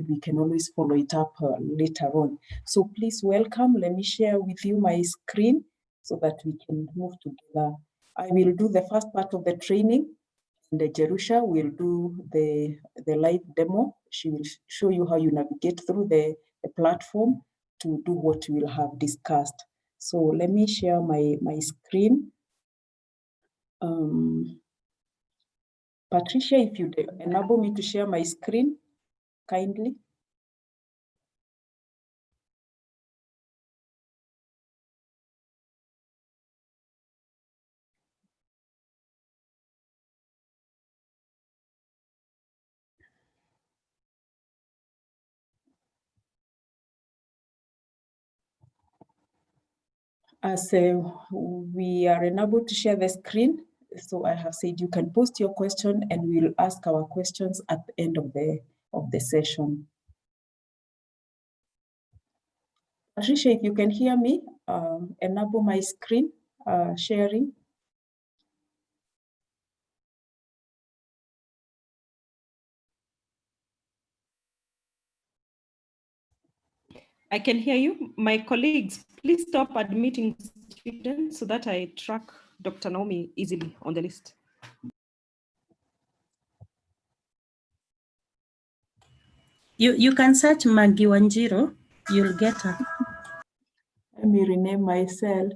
we can always follow it up later on. So please welcome. Let me share with you my screen so that we can move together. I will do the first part of the training, and Jerusha will do the live demo. She will show you how you navigate through the platform to do what we will have discussed. So let me share my screen. Patricia, if you enable me to share my screen, kindly. As we are unable to share the screen, so I have said you can post your question and we'll ask our questions at the end of the session. Patricia, if you can hear me, enable my screen sharing. I can hear you. My colleagues, please stop admitting students so that I track Dr. Naomi easily on the list. You can search Maggie Wanjiro, you'll get her. Let me rename myself.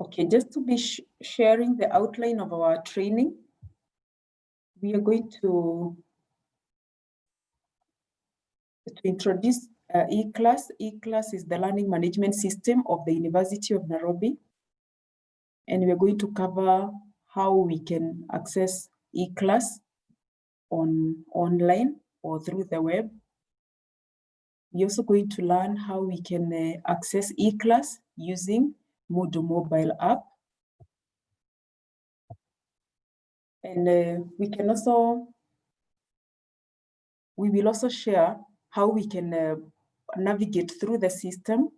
Okay, just to be sharing the outline of our training, we are going to introduce eClass. eClass is the learning management system of the University of Nairobi. And we are going to cover how we can access eClass online or through the web. We're also going to learn how we can access eClass using Moodle mobile app. And we will also share how we can navigate through the system.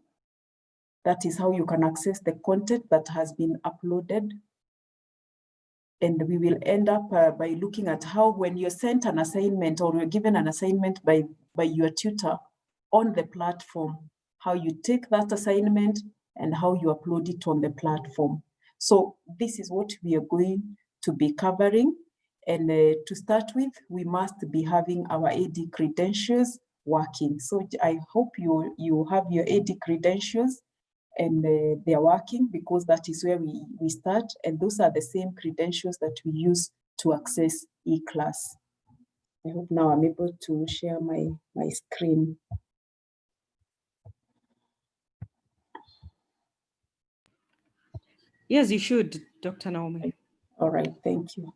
That is how you can access the content that has been uploaded. And we will end up by looking at how, when you're sent an assignment or you're given an assignment by your tutor on the platform, how you take that assignment and how you upload it on the platform. So this is what we are going to be covering. And to start with, we must be having our AD credentials working. So I hope you have your AD credentials and they are working, because that is where we start. And those are the same credentials that we use to access eClass. I hope now I'm able to share my screen. Yes, you should, Dr. Naomi. All right, thank you.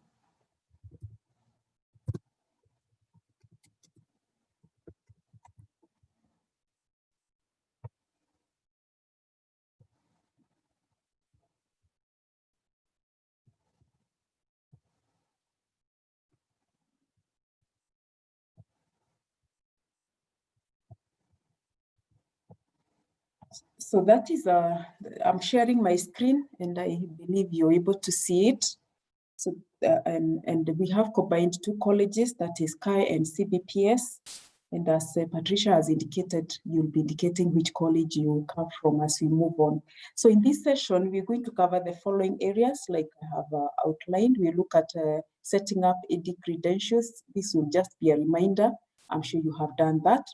So that is, I'm sharing my screen and I believe you're able to see it. So, and we have combined two colleges, that is KAI and CBPS. And as Patricia has indicated, you'll be indicating which college you come from as we move on. So in this session, we're going to cover the following areas, like I have outlined. We look at setting up AD credentials. This will just be a reminder. I'm sure you have done that.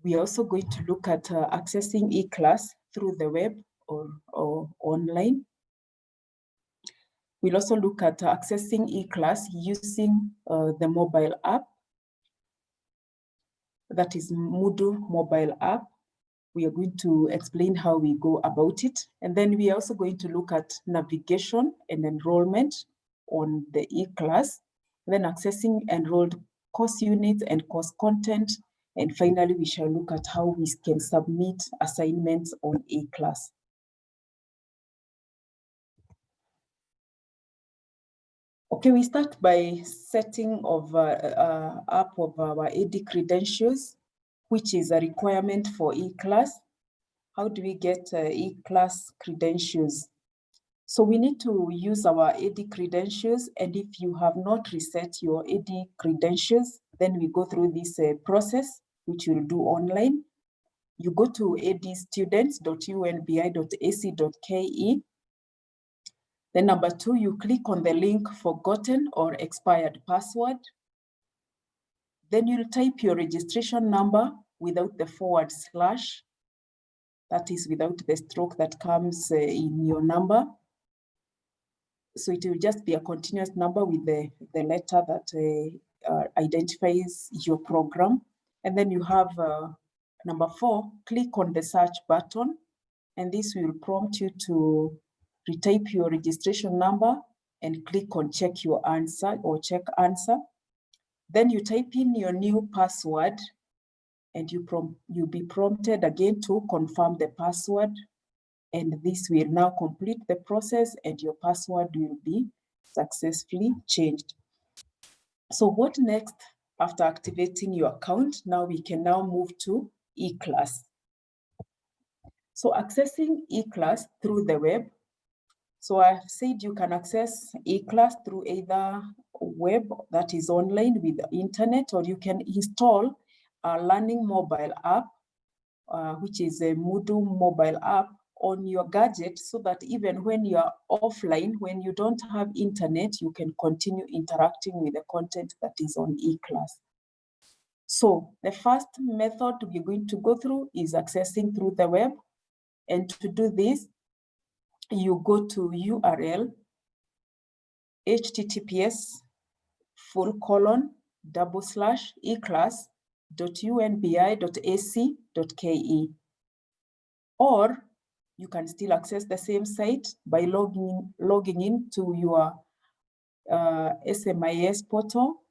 We are also going to look at accessing eClass through the web or online. We'll also look at accessing eClass using the mobile app. That is Moodle mobile app. We are going to explain how we go about it. And then we are also going to look at navigation and enrollment on the eClass, then accessing enrolled course units and course content. And finally, we shall look at how we can submit assignments on eClass. Okay, we start by setting of up of our AD credentials, which is a requirement for eClass. How do we get eClass credentials? So we need to use our AD credentials, and if you have not reset your AD credentials, then we go through this process, which you'll do online. You go to adstudents.unbi.ac.ke. Then number 2, you click on the link forgotten or expired password. Then you'll type your registration number without the /, that is without the stroke that comes in your number. So it will just be a continuous number with the letter that identifies your program. And then you have number 4, click on the search button, and this will prompt you to retype your registration number and click on check your answer or check answer. Then you type in your new password, and you'll be prompted again to confirm the password. And this will now complete the process, and your password will be successfully changed. So what next after activating your account? Now we can now move to eClass. So accessing eClass through the web. So I've said you can access eClass through either web, that is online with the internet, or you can install a learning mobile app, which is a Moodle mobile app on your gadget, so that even when you are offline, when you don't have internet, you can continue interacting with the content that is on eClass. So the first method we're going to go through is accessing through the web. And to do this, you go to URL https://eclass.unbi.ac.ke. Or you can still access the same site by logging in to your SMIS portal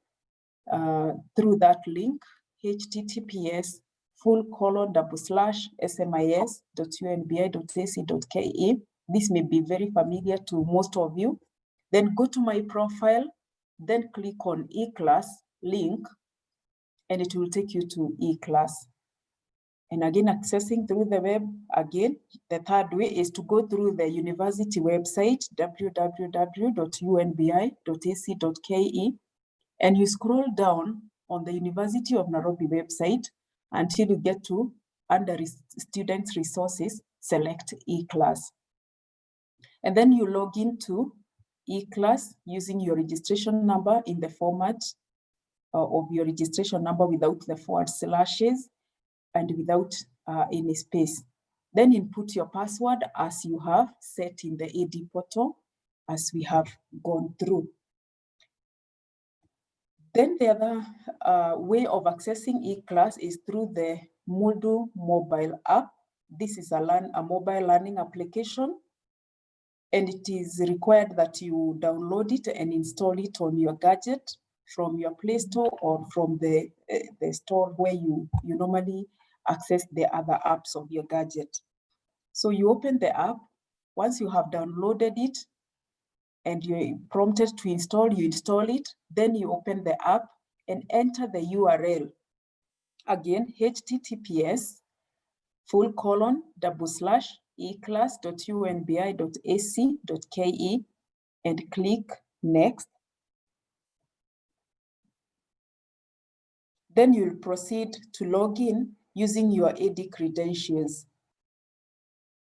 through that link, https://smis.unbi.ac.ke. This may be very familiar to most of you. Then go to my profile, then click on eClass link, and it will take you to eClass. And again, accessing through the web, again, the third way is to go through the university website, www.unbi.ac.ke, and you scroll down on the University of Nairobi website until you get to under Students Resources, select eClass. And then you log into eClass using your registration number in the format of your registration number without the / and without any space. Then input your password as you have set in the AD portal, as we have gone through. Then the other way of accessing eClass is through the Moodle mobile app. This is a mobile learning application, and it is required that you download it and install it on your gadget from your Play Store or from the store where you normally access the other apps of your gadget. So you open the app. Once you have downloaded it and you're prompted to install, you install it. Then you open the app and enter the URL. Again, https://eclass.unbi.ac.ke and click next. Then you'll proceed to log in using your AD credentials,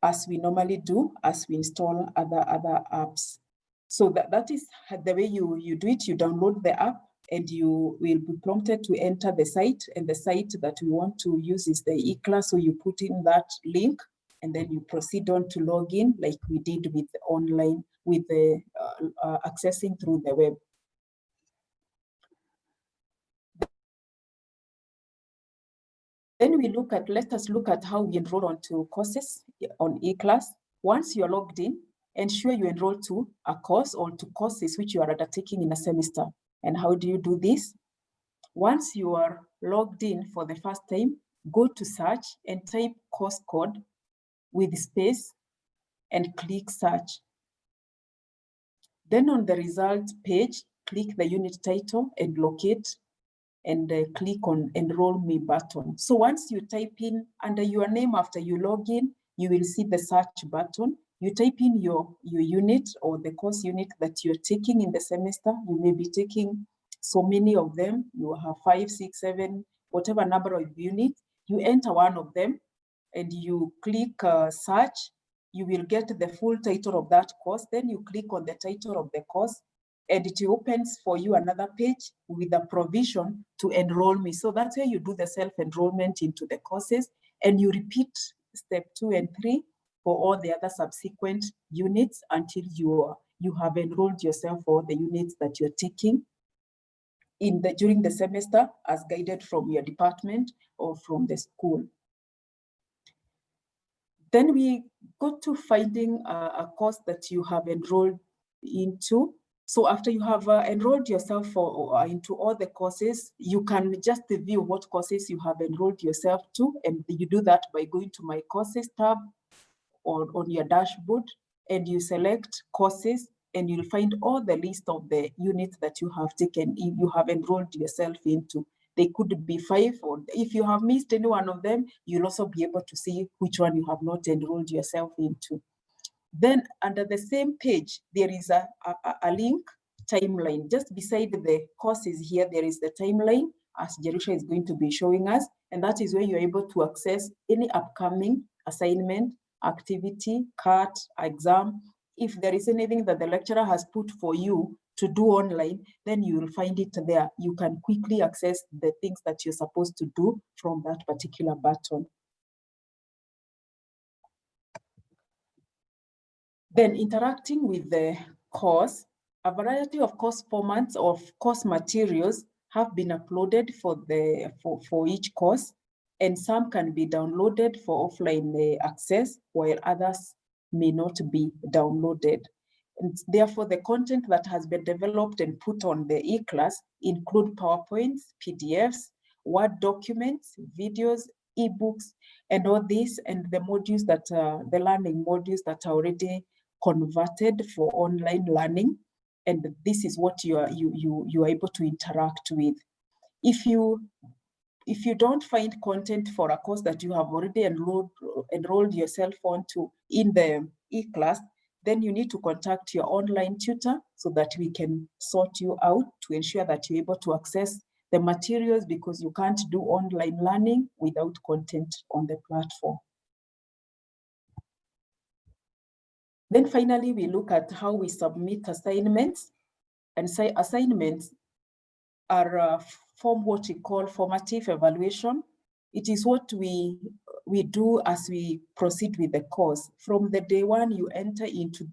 as we normally do, as we install other apps. So that is the way you do it. You download the app and you will be prompted to enter the site, and the site that we want to use is the eClass. So you put in that link and then you proceed on to log in like we did with the online, with the accessing through the web. Then let us look at how we enroll onto courses on eClass. Once you're logged in, ensure you enroll to a course or to courses which you are undertaking in a semester. And how do you do this? Once you are logged in for the first time, go to search and type course code with space and click search. Then on the results page, click the unit title and locate and click on Enroll Me button. So once you type in under your name after you log in, you will see the search button. You type in your unit or the course unit that you're taking in the semester. You may be taking so many of them. You have 5, 6, 7, whatever number of units. You enter one of them and you click search. You will get the full title of that course. Then you click on the title of the course and it opens for you another page with a provision to enroll me. So that's where you do the self-enrollment into the courses and you repeat step 2 and 3 for all the other subsequent units until you have enrolled yourself for the units that you're taking during the semester as guided from your department or from the school. Then we go to finding a course that you have enrolled into. So after you have enrolled yourself into all the courses, you can just view what courses you have enrolled yourself to, and you do that by going to My Courses tab on your dashboard, and you select courses, and you'll find all the list of the units that you have taken, you have enrolled yourself into. They could be 5, or if you have missed any one of them, you'll also be able to see which one you have not enrolled yourself into. Then under the same page, there is a link timeline. Just beside the courses here, there is the timeline, as Jerusha is going to be showing us, and that is where you're able to access any upcoming assignment, activity, CAT, exam. If there is anything that the lecturer has put for you to do online, then you will find it there. You can quickly access the things that you're supposed to do from that particular button. Then interacting with the course, a variety of course formats of course materials have been uploaded for each course, and some can be downloaded for offline access, while others may not be downloaded. And therefore, the content that has been developed and put on the eClass include PowerPoints, PDFs, Word documents, videos, ebooks, and all this, and the modules that the learning modules that are already converted for online learning. And this is what you are able to interact with. If you don't find content for a course that you have already enrolled yourself onto in the eClass, then you need to contact your online tutor so that we can sort you out to ensure that you're able to access the materials, because you can't do online learning without content on the platform. Then finally, we look at how we submit assignments. And say assignments are form what we call formative evaluation. It is what we do as we proceed with the course. From the day one you enter into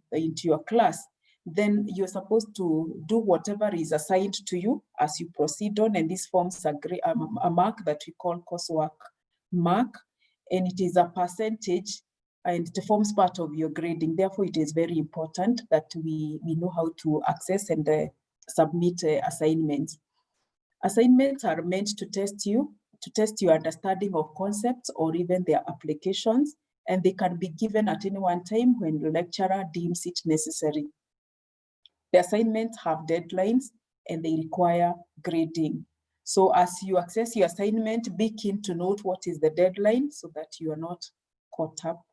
your class, then you're supposed to do whatever is assigned to you as you proceed on, and this forms a mark that we call coursework mark, and it is a percentage, and it forms part of your grading. Therefore, it is very important that we know how to access and submit assignments. Assignments are meant to test your understanding of concepts or even their applications, and they can be given at any one time when the lecturer deems it necessary. The assignments have deadlines and they require grading. So as you access your assignment, be keen to note what is the deadline so that you are not caught up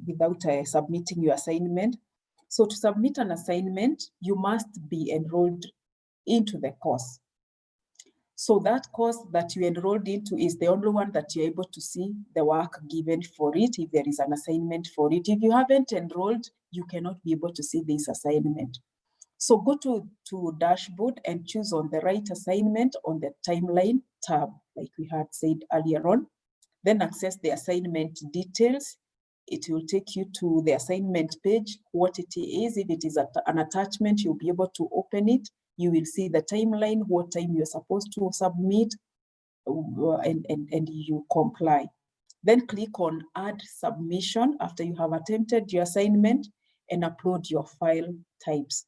without submitting your assignment. So to submit an assignment, you must be enrolled into the course. So that course that you enrolled into is the only one that you're able to see the work given for it, if there is an assignment for it. If you haven't enrolled, you cannot be able to see this assignment. So go to dashboard and choose on the right assignment on the timeline tab, like we had said earlier on. Then access the assignment details. It will take you to the assignment page, what it is. If it is an attachment, you'll be able to open it. You will see the timeline, what time you're supposed to submit, and you comply. Then click on Add Submission after you have attempted your assignment and upload your file types.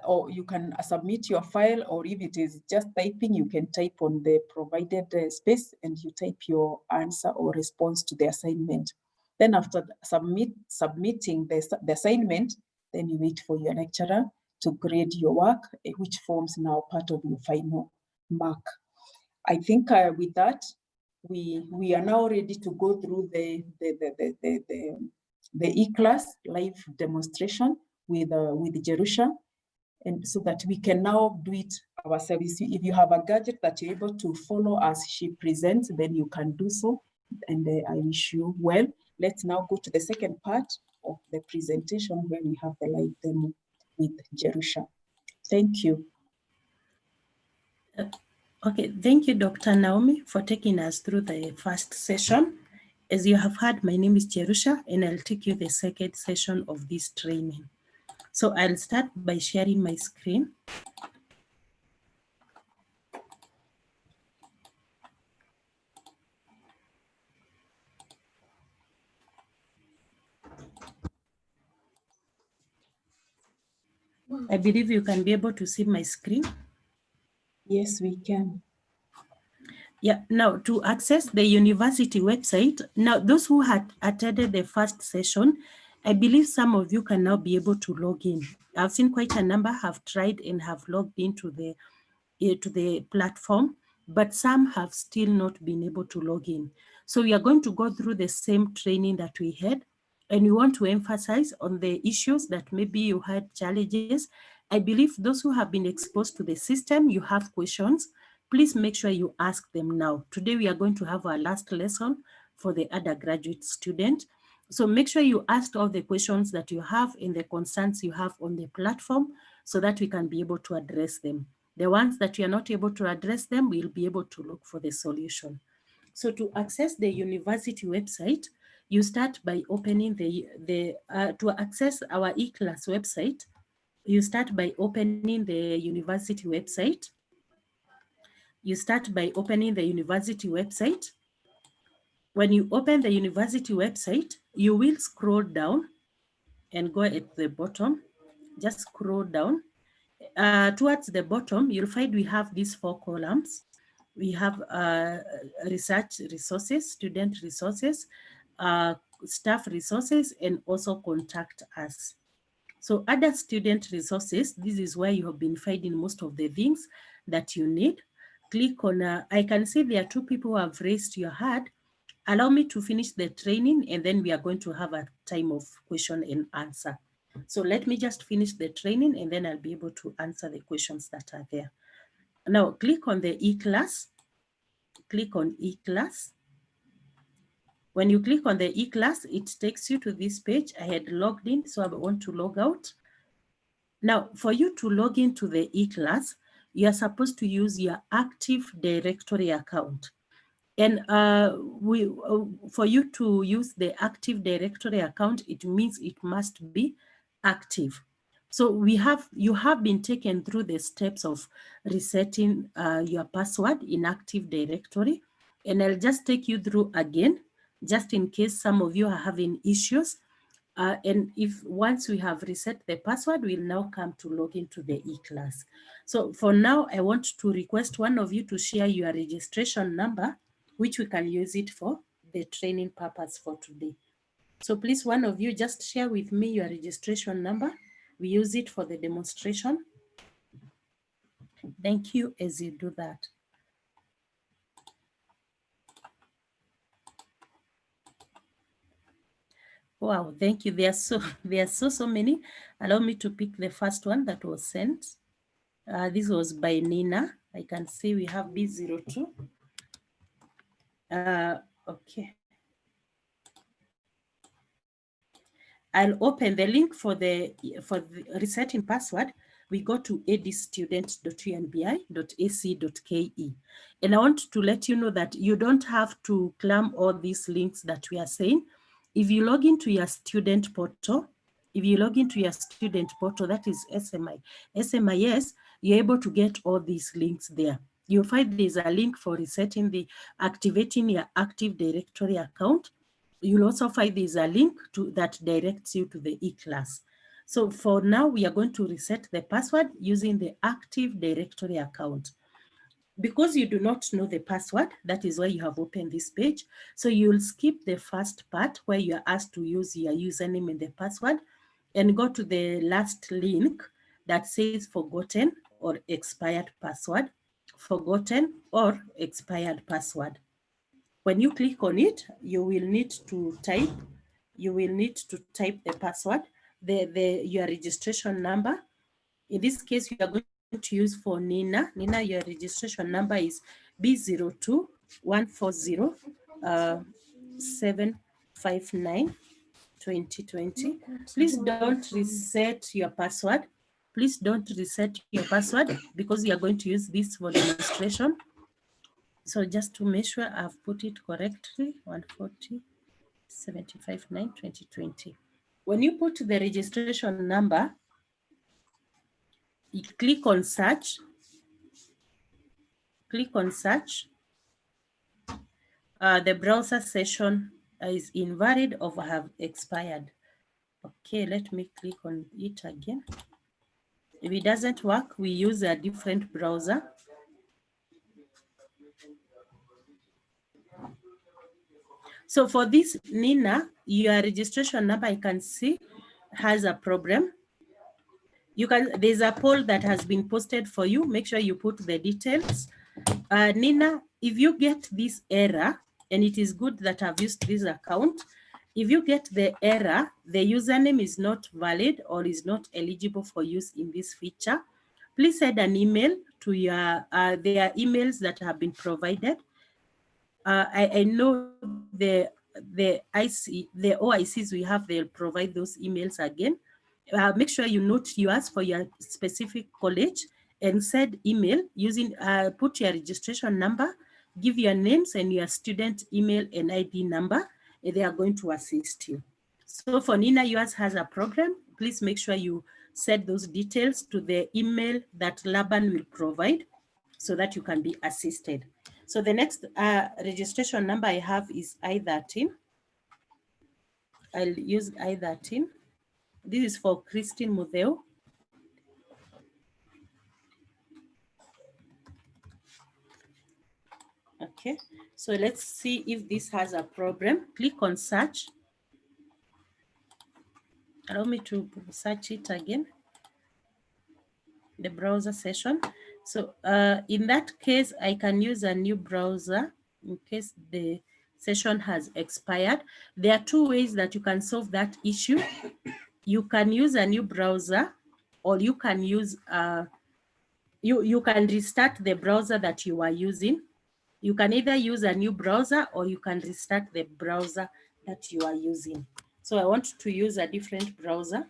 Or you can submit your file, or if it is just typing, you can type on the provided space and you type your answer or response to the assignment. Then after submitting the assignment, Then you wait for your lecturer to grade your work, which forms now part of your final mark. I think with that, we are now ready to go through the eClass live demonstration with Jerusha, and so that we can now do it ourselves. If you have a gadget that you're able to follow as she presents, then you can do so. And I wish you well. Let's now go to the second part of the presentation where we have the live demo with Jerusha. Thank you. Okay, thank you, Dr. Naomi, for taking us through the first session. As you have heard, my name is Jerusha, and I'll take you the second session of this training. So I'll start by sharing my screen. I believe you can be able to see my screen. Yes, we can. Yeah, now to access the university website, now those who had attended the first session, I believe some of you can now be able to log in. I've seen quite a number have tried and have logged into the platform, but some have still not been able to log in. So we are going to go through the same training that we had, and we want to emphasize on the issues that maybe you had challenges. I believe those who have been exposed to the system, you have questions, please make sure you ask them now. Today we are going to have our last lesson for the undergraduate student. So make sure you ask all the questions that you have and the concerns you have on the platform so that we can be able to address them. The ones that you are not able to address them, we'll be able to look for the solution. So to access the university website, you start by opening to access our eClass website, you start by opening the university website. You start by opening the university website. When you open the university website, you will scroll down and go at the bottom. Just scroll down. Towards the bottom, you'll find we have these 4 columns. We have research resources, student resources, staff resources, and also contact us. So other student resources, this is where you have been finding most of the things that you need. Click on, I can see there are 2 people who have raised your hand. Allow me to finish the training, and then we are going to have a time of question and answer. So let me just finish the training, and then I'll be able to answer the questions that are there. Now click on the eClass. Click on eClass. When you click on the eClass, it takes you to this page. I had logged in, so I want to log out. Now, for you to log into the eClass, you are supposed to use your Active Directory account. And for you to use the Active Directory account, it means it must be active. So you have been taken through the steps of resetting your password in Active Directory. And I'll just take you through again, just in case some of you are having issues. And if once we have reset the password, we'll now come to log into the eClass. So for now, I want to request one of you to share your registration number, which we can use it for the training purpose for today. So please, one of you just share with me your registration number. We use it for the demonstration. Thank you as you do that. Wow, thank you. There are so many. Allow me to pick the first one that was sent. This was by Nina. I can see we have B02. Okay. I'll open the link for the resetting password. We go to edstudent.unbi.ac.ke. And I want to let you know that you don't have to climb all these links that we are saying. If you log into your student portal, that is SMIS, you're able to get all these links there. You'll find there's a link for activating your Active Directory account. You'll also find there's a link that directs you to the eClass. So for now, we are going to reset the password using the Active Directory account. Because you do not know the password, that is why you have opened this page. So you'll skip the first part where you are asked to use your username and the password. and go to the last link that says forgotten or expired password, forgotten or expired password. When you click on it, you will need to type the password, your registration number. In this case, you are going to use for Nina. Nina, your registration number is B02140759 2020. Please don't reset your password. Please don't reset your password because you are going to use this for demonstration. So just to make sure I've put it correctly, 140.75.9 2020. When you put the registration number, you click on search. Click on search. The browser session is invalid or have expired. Okay, let me click on it again. If it doesn't work, we use a different browser. So for this, Nina, your registration number I can see has a problem. There's a poll that has been posted for you. Make sure you put the details. Nina, if you get this error, and it is good that I've used this account, if you get the error, the username is not valid or is not eligible for use in this feature, please send an email to your, there are emails that have been provided. I know the OICs we have, they'll provide those emails again. Make sure you note yours for your specific college and send email using, put your registration number, give your names and your student email and ID number, and they are going to assist you. So for Nina, yours has a problem. Please make sure you send those details to the email that Laban will provide so that you can be assisted. So the next registration number I have is I13. I'll use I13. This is for Christine Mudeo. Okay, so let's see if this has a problem. Click on search. Allow me to search it again, the browser session. So in that case, I can use a new browser in case the session has expired. There are two ways that you can solve that issue. You can use a new browser, or you can use, you can restart the browser that you are using. You can either use a new browser or you can restart the browser that you are using. So I want to use a different browser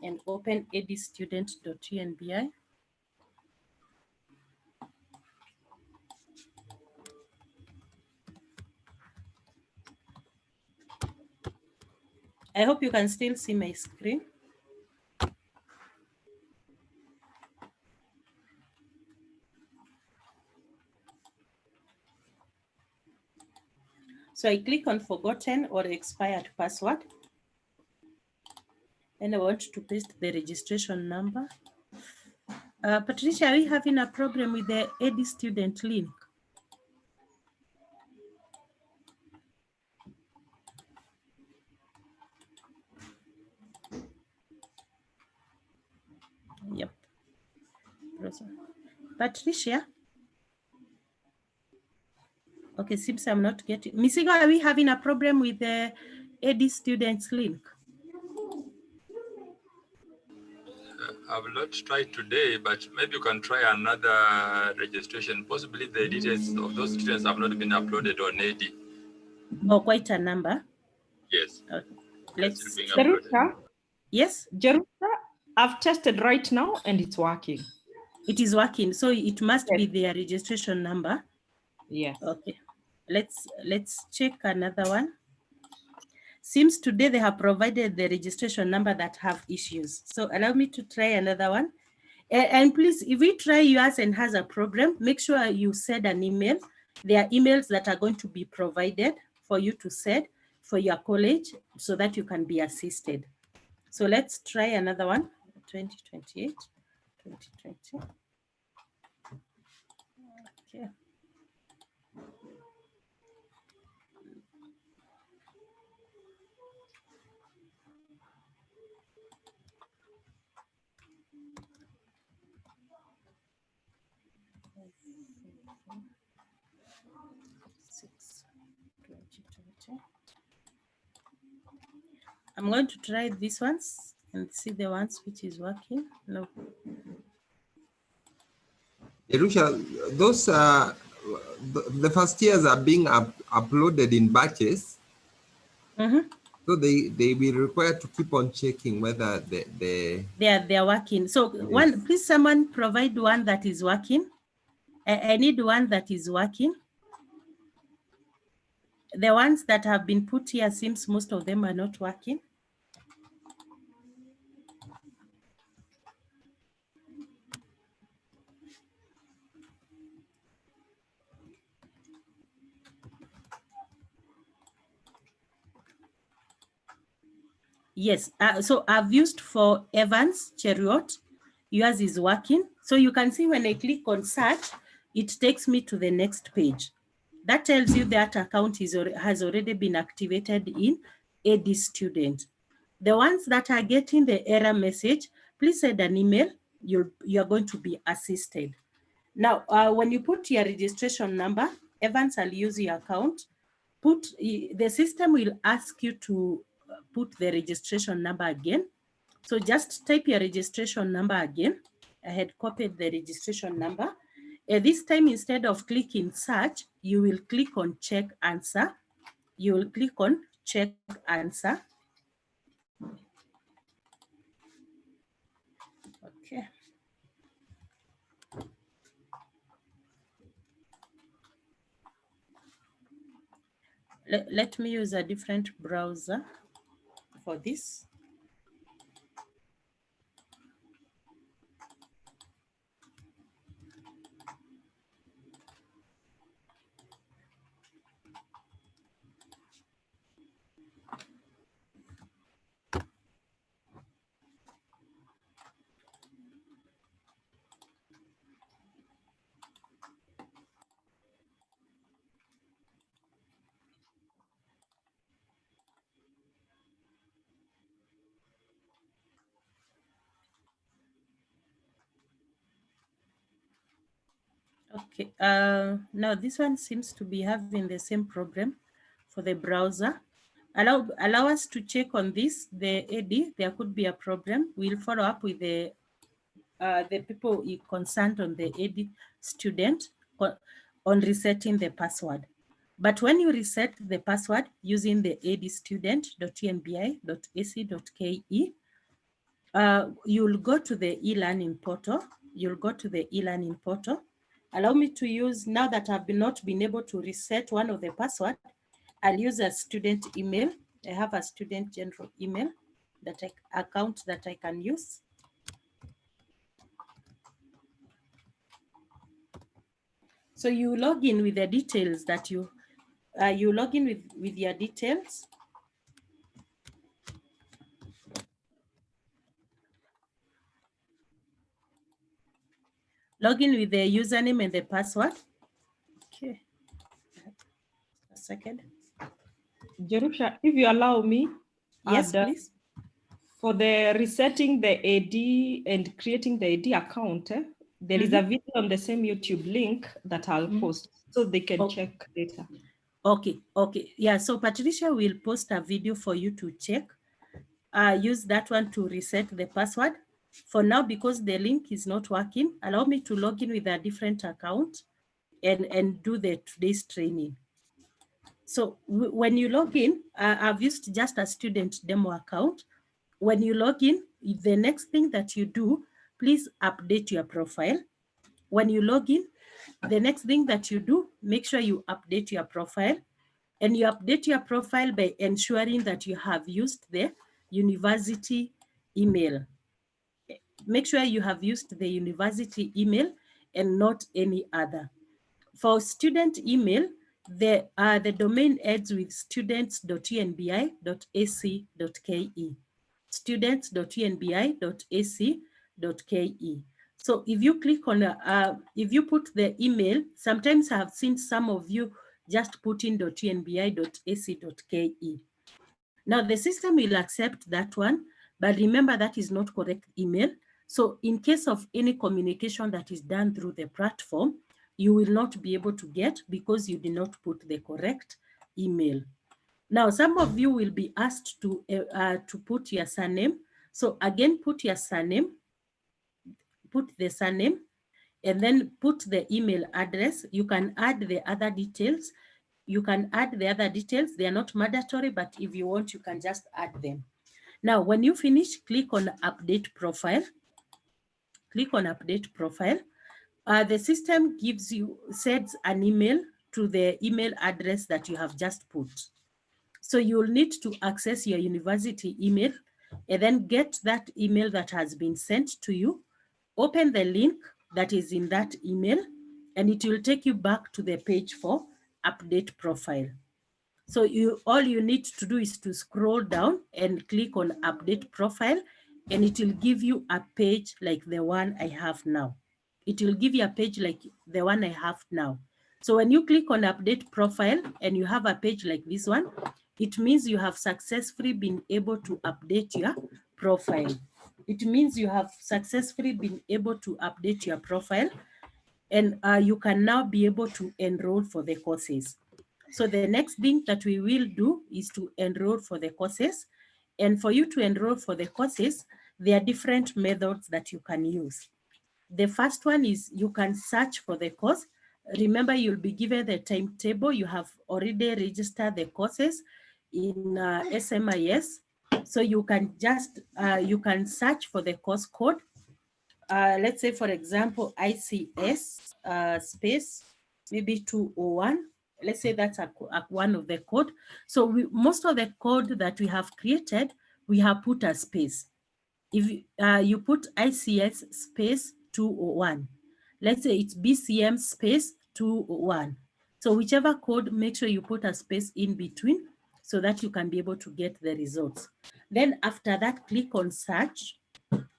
and open edstudent.unbi. I hope you can still see my screen. So I click on forgotten or expired password. And I want to paste the registration number. Patricia, are we having a problem with the EduStudent link? Yep. Patricia? Okay, seems I'm not getting. Misigo, are we having a problem with the EduStudents link? I will not try today, but maybe you can try another registration. Possibly the details of those students have not been uploaded on AD. Oh, quite a number. Yes. Okay. Let's. Jerusha, Yes. Jerusha, I've tested right now and it's working. It is working, so it must Yes. be their registration number. Yes. Okay. Let's check another one. Seems today they have provided the registration number that have issues. So allow me to try another one. And please, if we try yours and has a problem, make sure you send an email. There are emails that are going to be provided for you to send for your college so that you can be assisted. So let's try another one, 2028, 2020. Okay. I'm going to try these ones and see the ones which is working. No. Erusha, those the first years are being uploaded in batches. So they will require to keep on checking whether they are working. So one, please someone provide one that is working. I need one that is working. The ones that have been put here seems most of them are not working. Yes, so I've used for Evans Chariot. Yours is working. So you can see when I click on search, it takes me to the next page. That tells you that account has already been activated in AD Student. The ones that are getting the error message, please send an email. You are going to be assisted. Now, when you put your registration number, Evans will use your account. The system will ask you to put the registration number again. So just type your registration number again. I had copied the registration number. This time, instead of clicking search, you will click on check answer. You will click on check answer. Okay. Let me use a different browser for this. Okay, now this one seems to be having the same problem for the browser. Allow us to check on this, the AD, there could be a problem. We'll follow up with the people concerned on the AD student on resetting the password. But when you reset the password using the adstudent.unbi.ac.ke, you'll go to the e-learning portal. Allow me to use, now that I've not been able to reset one of the password, I'll use a student email. I have a student general email account that I can use. So you log in with the details that you log in with your details. Log in with the username and the password. Okay. A second. Jerusha, if you allow me. Yes, please. For the resetting the AD and creating the AD account, there is a video on the same YouTube link that I'll post so they can check later. Okay. Yeah, so Patricia will post a video for you to check. Use that one to reset the password. For now, because the link is not working, allow me to log in with a different account and do today's training. So when you log in, I've used just a student demo account. When you log in, the next thing that you do, please update your profile. When you log in, the next thing that you do, make sure you update your profile. And you update your profile by ensuring that you have used the university email. Make sure you have used the university email and not any other. For student email, the domain ends with students.unbi.ac.ke. students.unbi.ac.ke. So if you click on, if you put the email, sometimes I have seen some of you just put in .unbi.ac.ke. Now the system will accept that one, but remember that is not correct email. So in case of any communication that is done through the platform, you will not be able to get because you did not put the correct email. Now, some of you will be asked to put your surname. So again, put your surname, put the surname, and then put the email address. You can add the other details. You can add the other details. They are not mandatory, but if you want, you can just add them. Now, when you finish, click on Update Profile. Click on Update Profile. The system sends an email to the email address that you have just put. So you'll need to access your university email and then get that email that has been sent to you. Open the link that is in that email, and it will take you back to the page for Update Profile. So all you need to do is to scroll down and click on Update Profile, and it will give you a page like the one I have now. It will give you a page like the one I have now. So when you click on Update Profile and you have a page like this one, it means you have successfully been able to update your profile. It means you have successfully been able to update your profile, and you can now be able to enroll for the courses. So the next thing that we will do is to enroll for the courses. And for you to enroll for the courses, there are different methods that you can use. The first one is you can search for the course. Remember, you'll be given the timetable. You have already registered the courses in SMIS. So you can just, you can search for the course code. Let's say, for example, ICS space, maybe 201. Let's say that's one of the code. So most of the code that we have created, we have put a space. If you put ICS space 201, let's say it's BCM space 201. So whichever code, make sure you put a space in between so that you can be able to get the results. Then after that, click on search.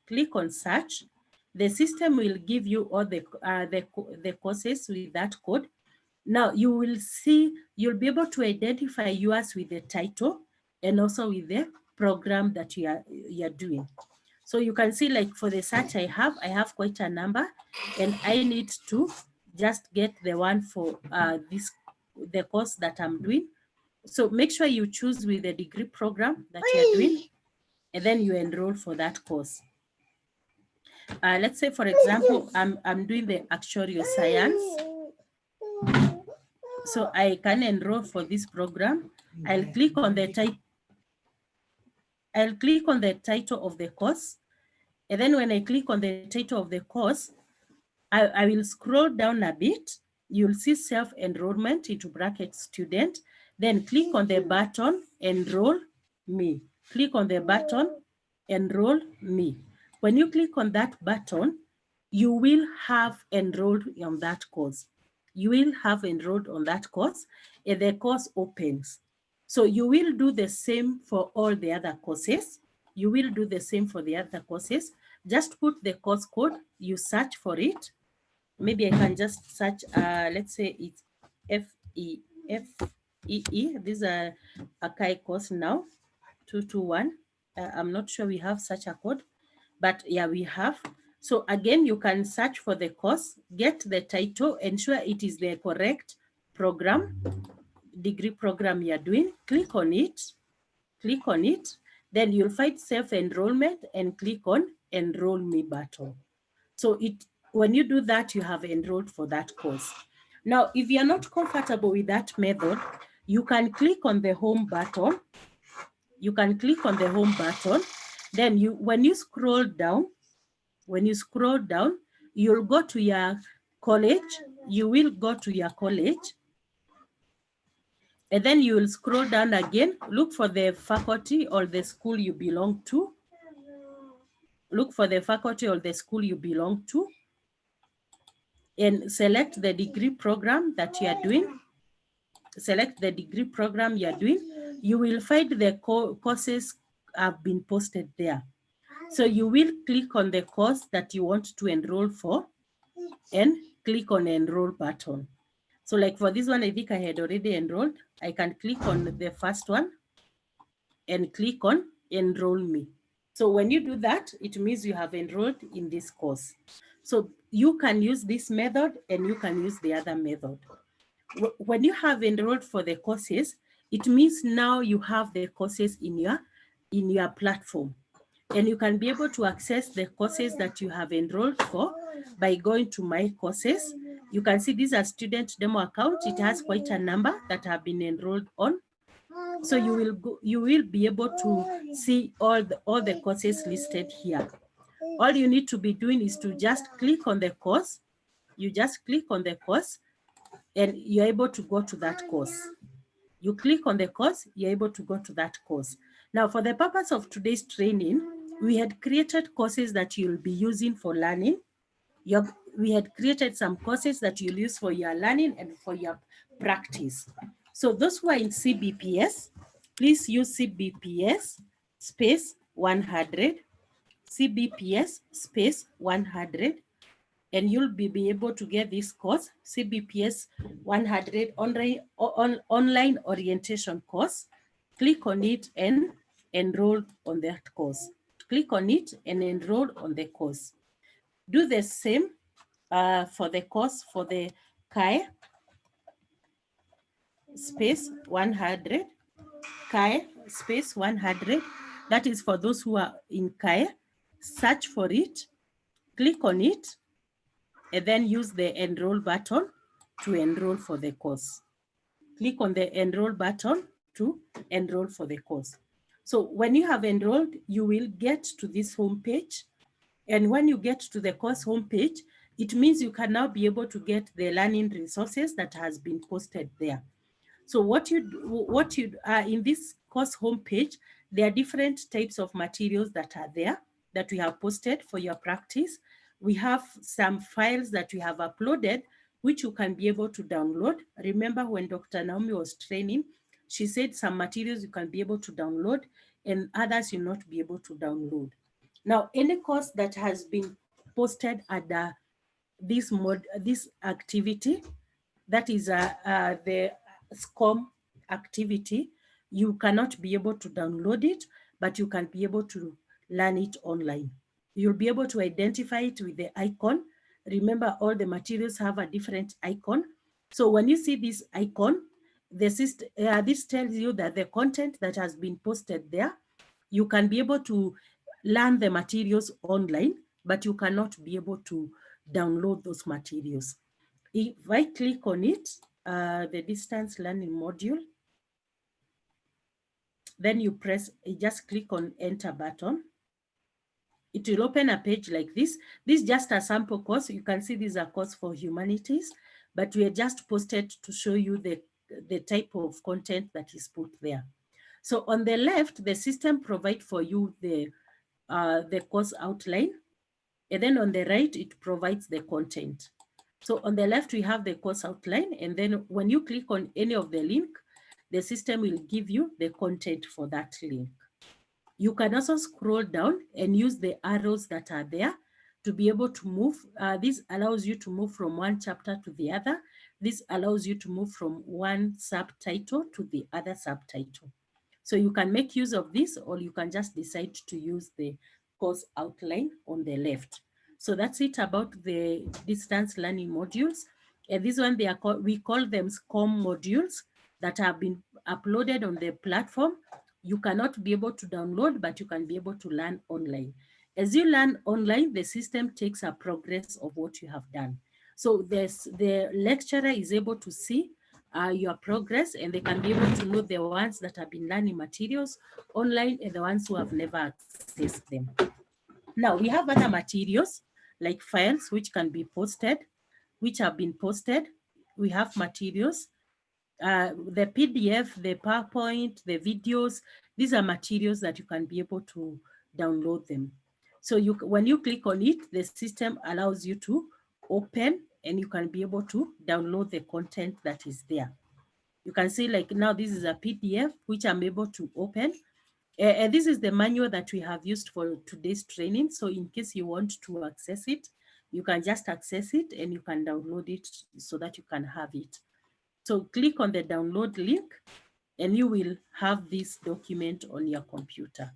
Click on search. The system will give you all the courses with that code. Now you will see, you'll be able to identify yours with the title and also with the program that you're doing. So you can see, like for the search I have quite a number, and I need to just get the one for the course that I'm doing. So make sure you choose with the degree program that you're doing, and then you enroll for that course. Let's say, for example, I'm doing the actuarial science. So I can enroll for this program. I'll click on the title of the course. And then when I click on the title of the course, I will scroll down a bit. You'll see self-enrollment into bracket student. Then click on the button, enroll me. Click on the button, enroll me. When you click on that button, you will have enrolled on that course. You will have enrolled on that course, and the course opens. So you will do the same for all the other courses. You will do the same for the other courses. Just put the course code, you search for it. Maybe I can just search, let's say it's FEE. This is a Kai course now, 221. I'm not sure we have such a code, but yeah, we have. So again, you can search for the course, get the title, ensure it is the correct program, degree program you're doing, click on it, then you'll find self-enrollment and click on enroll me button. So when you do that, you have enrolled for that course. Now, if you're not comfortable with that method, you can click on the home button. You can click on the home button. Then when you scroll down, you'll go to your college. You will go to your college. And then you will scroll down again, look for the faculty or the school you belong to. Look for the faculty or the school you belong to. And select the degree program that you are doing. Select the degree program you are doing. You will find the courses have been posted there. So you will click on the course that you want to enroll for and click on enroll button. So like for this one, I think I had already enrolled. I can click on the first one and click on enroll me. So when you do that, it means you have enrolled in this course. So you can use this method and you can use the other method. When you have enrolled for the courses, it means now you have the courses in your platform. And you can be able to access the courses that you have enrolled for by going to My Courses. You can see these are student demo account. It has quite a number that have been enrolled on. So you will be able to see all the courses listed here. All you need to be doing is to just click on the course. You just click on the course and you're able to go to that course. You click on the course, you're able to go to that course. Now, for the purpose of today's training, we had created courses that you'll be using for learning. We had created some courses that you'll use for your learning and for your practice. So those who are in CBPS, please use CBPS space 100, CBPS space 100, and you'll be able to get this course, CBPS 100 online orientation course. Click on it and enroll on that course. Click on it and enroll on the course. Do the same for the course for the CAE space 100, CAE space 100. That is for those who are in CAE. Search for it, click on it, and then use the enroll button to enroll for the course. Click on the enroll button to enroll for the course. So when you have enrolled, you will get to this home page. And when you get to the course homepage, it means you can now be able to get the learning resources that has been posted there. So what you in this course homepage, there are different types of materials that are there that we have posted for your practice. We have some files that we have uploaded, which you can be able to download. Remember when Dr. Naomi was training, she said some materials you can be able to download and others you'll not be able to download. Now, any course that has been posted under this activity, that is the SCOM activity, you cannot be able to download it, but you can be able to learn it online. You'll be able to identify it with the icon. Remember, all the materials have a different icon. So when you see this icon, this tells you that the content that has been posted there, you can be able to learn the materials online, but you cannot be able to download those materials. If I click on it, the distance learning module, then you just click on enter button. It will open a page like this. This is just a sample course. You can see this is a course for humanities, but we are just posted to show you the type of content that is put there. So on the left, the system provides for you the course outline. And then on the right, it provides the content. So on the left, we have the course outline. And then when you click on any of the link, the system will give you the content for that link. You can also scroll down and use the arrows that are there to be able to move. This allows you to move from one chapter to the other. This allows you to move from one subtitle to the other subtitle. So you can make use of this, or you can just decide to use the course outline on the left. So that's it about the distance learning modules. And this one, we call them SCOM modules that have been uploaded on the platform. You cannot be able to download, but you can be able to learn online. As you learn online, the system takes a progress of what you have done. So the lecturer is able to see your progress, and they can be able to know the ones that have been learning materials online and the ones who have never accessed them. Now, we have other materials like files which can be posted, which have been posted. We have materials, the PDF, the PowerPoint, the videos. These are materials that you can be able to download them. So when you click on it, the system allows you to open and you can be able to download the content that is there. You can see like now this is a PDF which I'm able to open. And this is the manual that we have used for today's training. So in case you want to access it, you can just access it and you can download it so that you can have it. So click on the download link and you will have this document on your computer.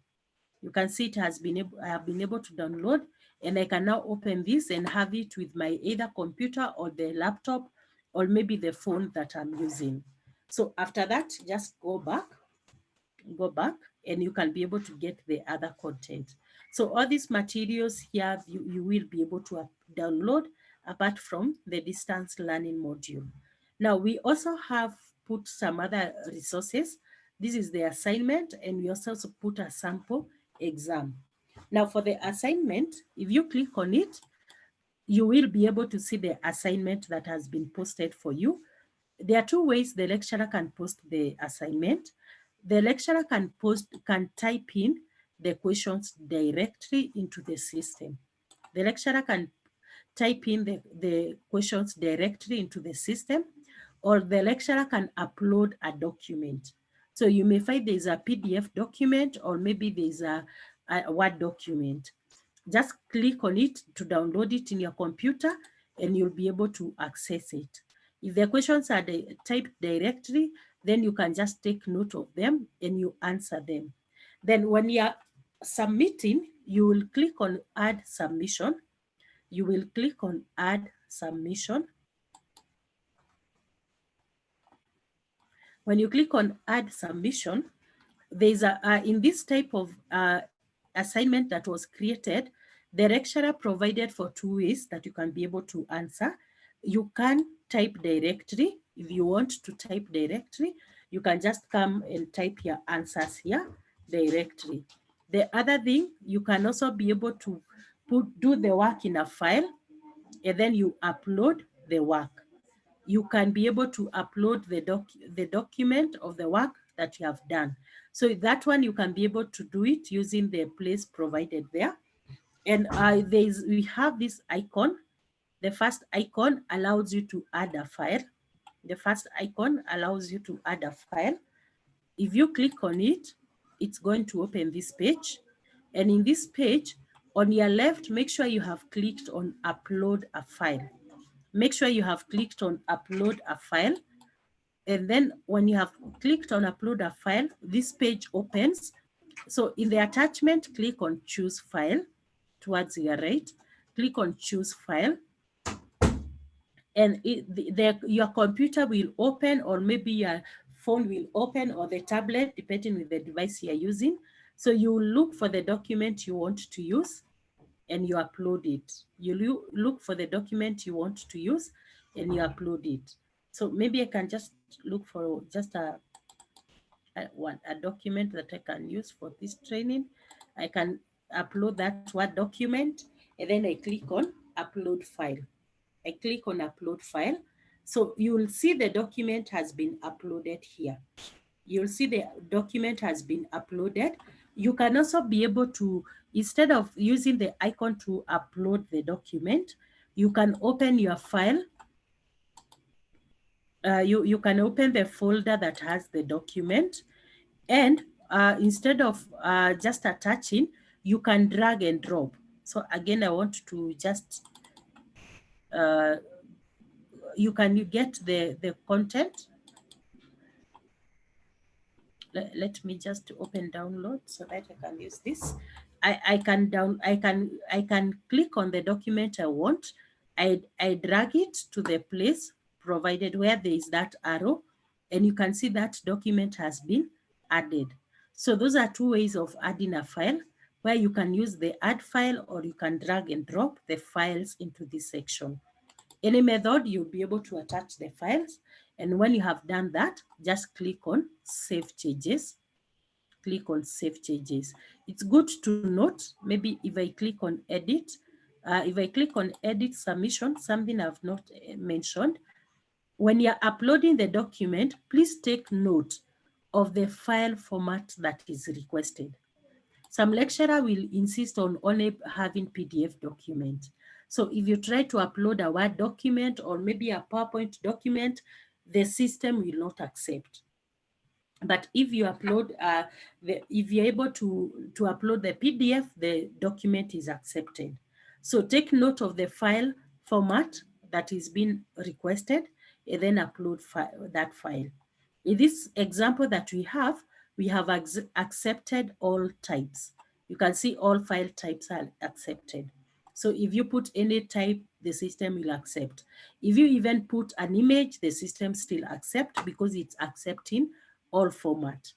You can see it has been able, I have been able to download, and I can now open this and have it with my either computer or the laptop or maybe the phone that I'm using. So after that, just go back, and you can be able to get the other content. So all these materials here, you will be able to download apart from the distance learning module. Now, we also have put some other resources. This is the assignment, and we also put a sample exam. Now, for the assignment, if you click on it, you will be able to see the assignment that has been posted for you. There are two ways the lecturer can post the assignment. The lecturer can type in the questions directly into the system. The lecturer can type in the questions directly into the system, or the lecturer can upload a document. So you may find there's a PDF document, or maybe there's a Word document. Just click on it to download it in your computer, and you'll be able to access it. If the questions are typed directly, then you can just take note of them and you answer them. Then when you're submitting, you will click on Add Submission. You will click on Add Submission. When you click on Add Submission, there's in this type of assignment that was created, the lecturer provided for two ways that you can be able to answer. You can type directly. If you want to type directly, you can just come and type your answers here directly. The other thing, you can also be able to do the work in a file, and then you upload the work. You can be able to upload the document of the work that you have done. So that one, you can be able to do it using the place provided there. And we have this icon. The first icon allows you to add a file. The first icon allows you to add a file. If you click on it, it's going to open this page. And in this page, on your left, make sure you have clicked on upload a file. Make sure you have clicked on upload a file. And then when you have clicked on upload a file, this page opens. So in the attachment, click on choose file towards your right. Click on choose file. And your computer will open, or maybe your phone will open, or the tablet, depending on the device you're using. So you look for the document you want to use and you upload it. You look for the document you want to use and you upload it. So maybe I can just look for just a document that I can use for this training. I can upload that Word document, and then I click on upload file. I click on upload file. So you will see the document has been uploaded here. You'll see the document has been uploaded. You can also be able to, instead of using the icon to upload the document, you can open your file. You can open the folder that has the document, and instead of just attaching, you can drag and drop. So again, I want to just, you get the content. Let me just open download so that I can use this. I can click on the document I want. I drag it to the place provided where there is that arrow, and you can see that document has been added. So those are two ways of adding a file, where you can use the add file, or you can drag and drop the files into this section. Any method, you'll be able to attach the files. And when you have done that, just click on Save Changes. Click on Save Changes. It's good to note, maybe if I click on Edit, if I click on Edit Submission, something I've not mentioned, when you're uploading the document, please take note of the file format that is requested. Some lecturer will insist on only having PDF document. So if you try to upload a Word document or maybe a PowerPoint document, the system will not accept. But if you upload, if you're able to upload the PDF, the document is accepted. So take note of the file format that is being requested, and then upload that file. In this example that we have accepted all types. You can see all file types are accepted. So if you put any type, the system will accept. If you even put an image, the system still accept because it's accepting all format.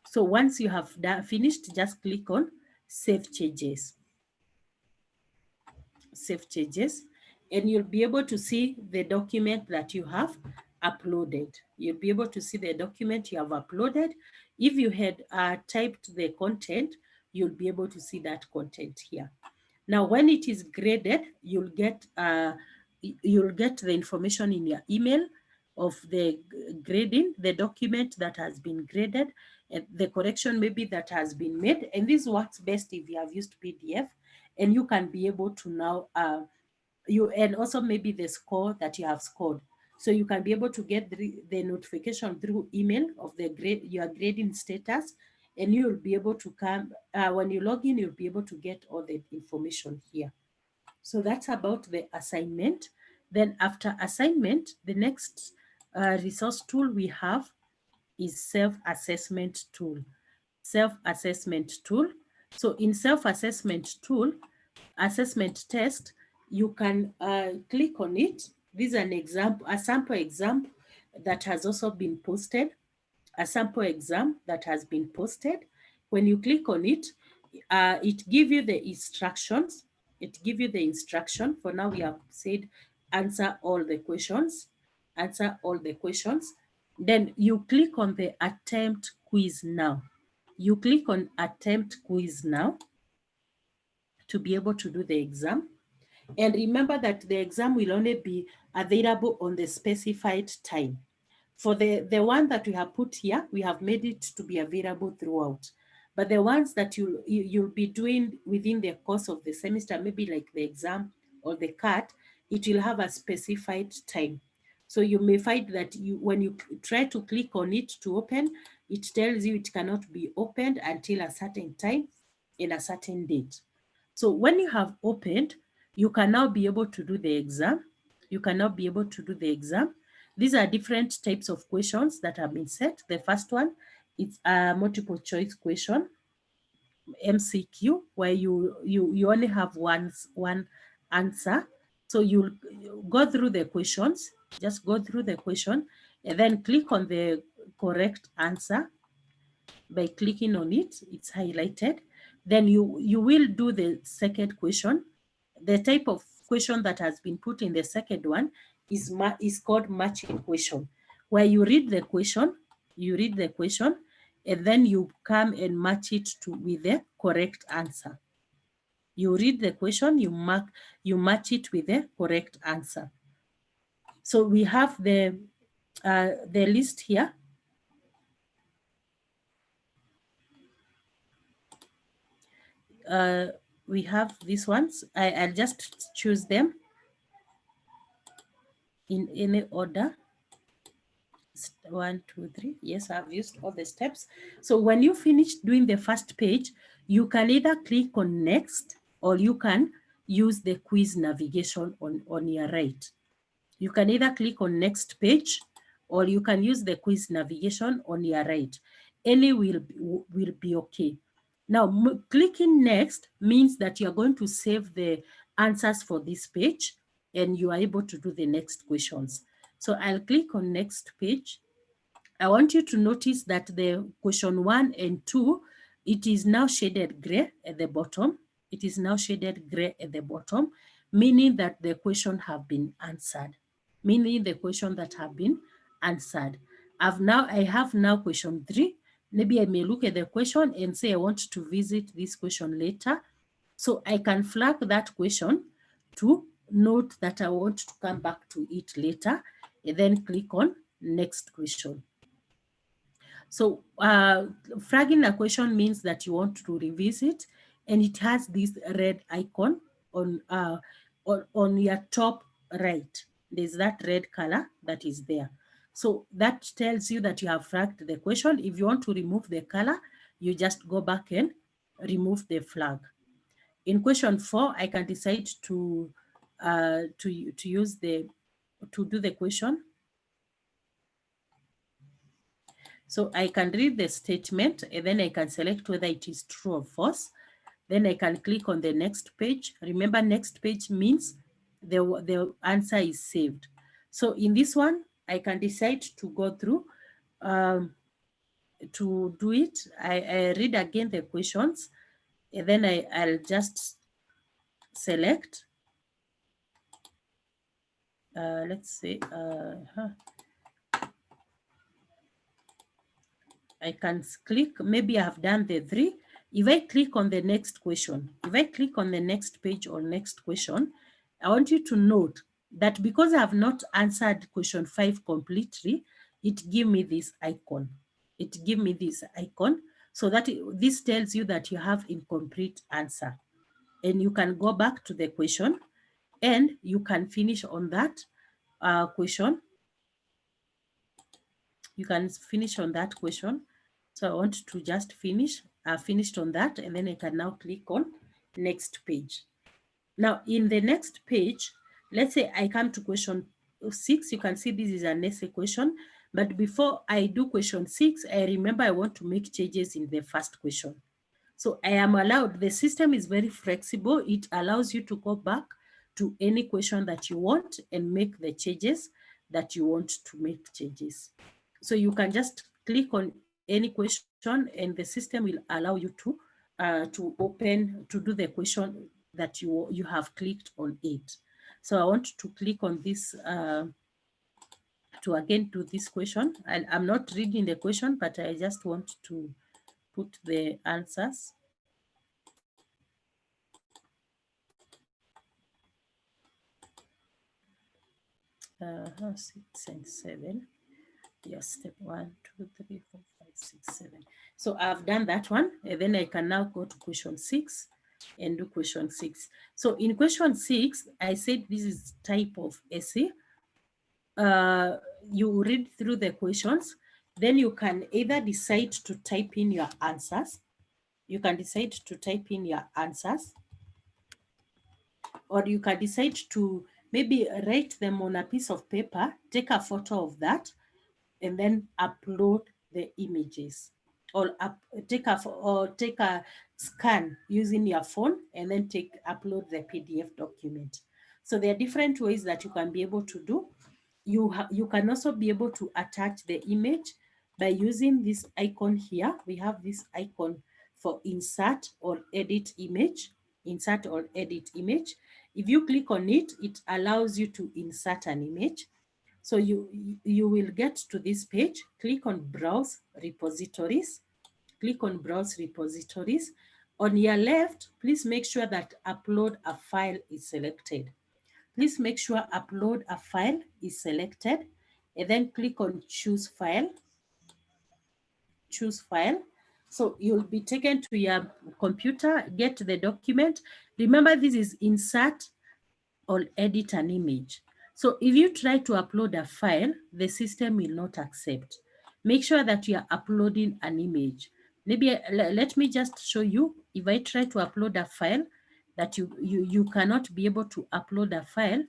So once you have finished, just click on Save Changes. Save Changes, and you'll be able to see the document that you have uploaded. You'll be able to see the document you have uploaded. If you had typed the content, you'll be able to see that content here. Now, when it is graded, you'll get the information in your email of the grading, the document that has been graded, and the correction maybe that has been made. And this works best if you have used PDF, and you can be able to now and also maybe the score that you have scored. So you can be able to get the notification through email of the your grading status, and you'll be able to come when you log in, you'll be able to get all the information here. So that's about the assignment. Then after assignment, the next resource tool we have is self-assessment tool. Self-assessment tool. So in self-assessment tool, assessment test, you can click on it. This is an example, a sample exam that has also been posted. A sample exam that has been posted. When you click on it, it gives you the instructions. It gives you the instruction. For now, we have said answer all the questions. Answer all the questions. Then you click on the attempt quiz now. You click on attempt quiz now to be able to do the exam. And remember that the exam will only be available on the specified time. For the one that we have put here, we have made it to be available throughout. But the ones that you'll be doing within the course of the semester, maybe like the exam or the CAT, it will have a specified time. So you may find that when you try to click on it to open, it tells you it cannot be opened until a certain time in a certain date. So when you have opened, you can now be able to do the exam. You can now be able to do the exam. These are different types of questions that have been set. The first one, it's a multiple choice question, MCQ, where you only have one answer. So you'll go through the questions, just go through the question, and then click on the correct answer. By clicking on it, it's highlighted. Then you will do the second question. The type of question that has been put in the second one is called matching question, where you read the question, and then you come and match it with the correct answer. You read the question, you match it with the correct answer. So we have the list here. We have these ones. I'll just choose them in any order. 1, 2, 3. Yes, I've used all the steps. So when you finish doing the first page, you can either click on next, or you can use the quiz navigation on your right. You can either click on next page, or you can use the quiz navigation on your right. Any will be okay. Now, clicking next means that you're going to save the answers for this page, and you are able to do the next questions. So I'll click on next page. I want you to notice that the question 1 and 2, it is now shaded gray at the bottom. It is now shaded gray at the bottom, meaning that the question have been answered. Meaning the question that have been answered. I have now question 3. Maybe I may look at the question and say I want to visit this question later. So I can flag that question to note that I want to come back to it later, and then click on next question. So flagging a question means that you want to revisit, and it has this red icon on your top right. There's that red color that is there. So that tells you that you have flagged the question. If you want to remove the color, you just go back and remove the flag. In question 4, I can decide to do the question. So I can read the statement, and then I can select whether it is true or false. Then I can click on the next page. Remember, next page means the answer is saved. So in this one, I can decide to go through to do it. I read again the questions, and then I'll just select. Let's say, I can click, maybe I've done the 3. If I click on the next question, if I click on the next page or next question, I want you to note that because I have not answered question 5 completely, it give me this icon. It give me this icon, so that this tells you that you have incomplete answer. And you can go back to the question and you can finish on that question. You can finish on that question. So I want to just finish. I finished on that, and then I can now click on next page. Now in the next page, let's say I come to question 6. You can see this is an essay question, but before I do question 6, I remember I want to make changes in the first question. So I am allowed, the system is very flexible. It allows you to go back to any question that you want and make the changes that you want to make changes. So you can just click on any question and the system will allow you to open, to do the question that you have clicked on it. So I want to click on this to again do this question. And I'm not reading the question, but I just want to put the answers. 6 and 7. Yes, step 1, 2, 3, 4, 5, 6, 7. So I've done that one, and then I can now go to question 6 and do question 6. So in question 6, I said this is type of essay. You read through the questions, then you can either decide to type in your answers. You can decide to type in your answers, or you can decide to maybe write them on a piece of paper, take a photo of that, and then upload the images, or take a scan using your phone, and then upload the PDF document. So there are different ways that you can be able to do. You can also be able to attach the image by using this icon here. We have this icon for insert or edit image. Insert or edit image. If you click on it, it allows you to insert an image. So you will get to this page, click on Browse Repositories, click on Browse Repositories. On your left, please make sure that Upload a File is selected. Please make sure Upload a File is selected, and then click on Choose File. Choose File. So you'll be taken to your computer, get the document. Remember, this is insert or edit an image. So if you try to upload a file, the system will not accept. Make sure that you are uploading an image. Maybe let me just show you. If I try to upload a file that you cannot be able to upload a file,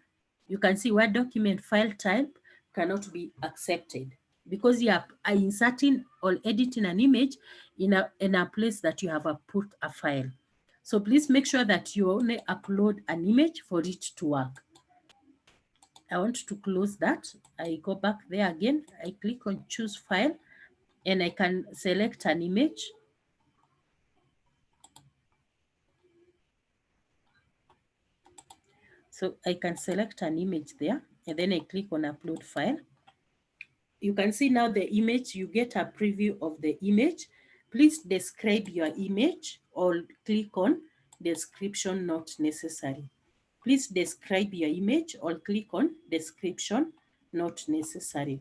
you can see Word document file type cannot be accepted because you are inserting or editing an image in a place that you have put a file. So please make sure that you only upload an image for it to work. I want to close that. I go back there again. I click on Choose File, and I can select an image. So I can select an image there, and then I click on Upload File. You can see now the image, you get a preview of the image. Please describe your image or click on Description Not Necessary. Please describe your image or click on Description Not Necessary.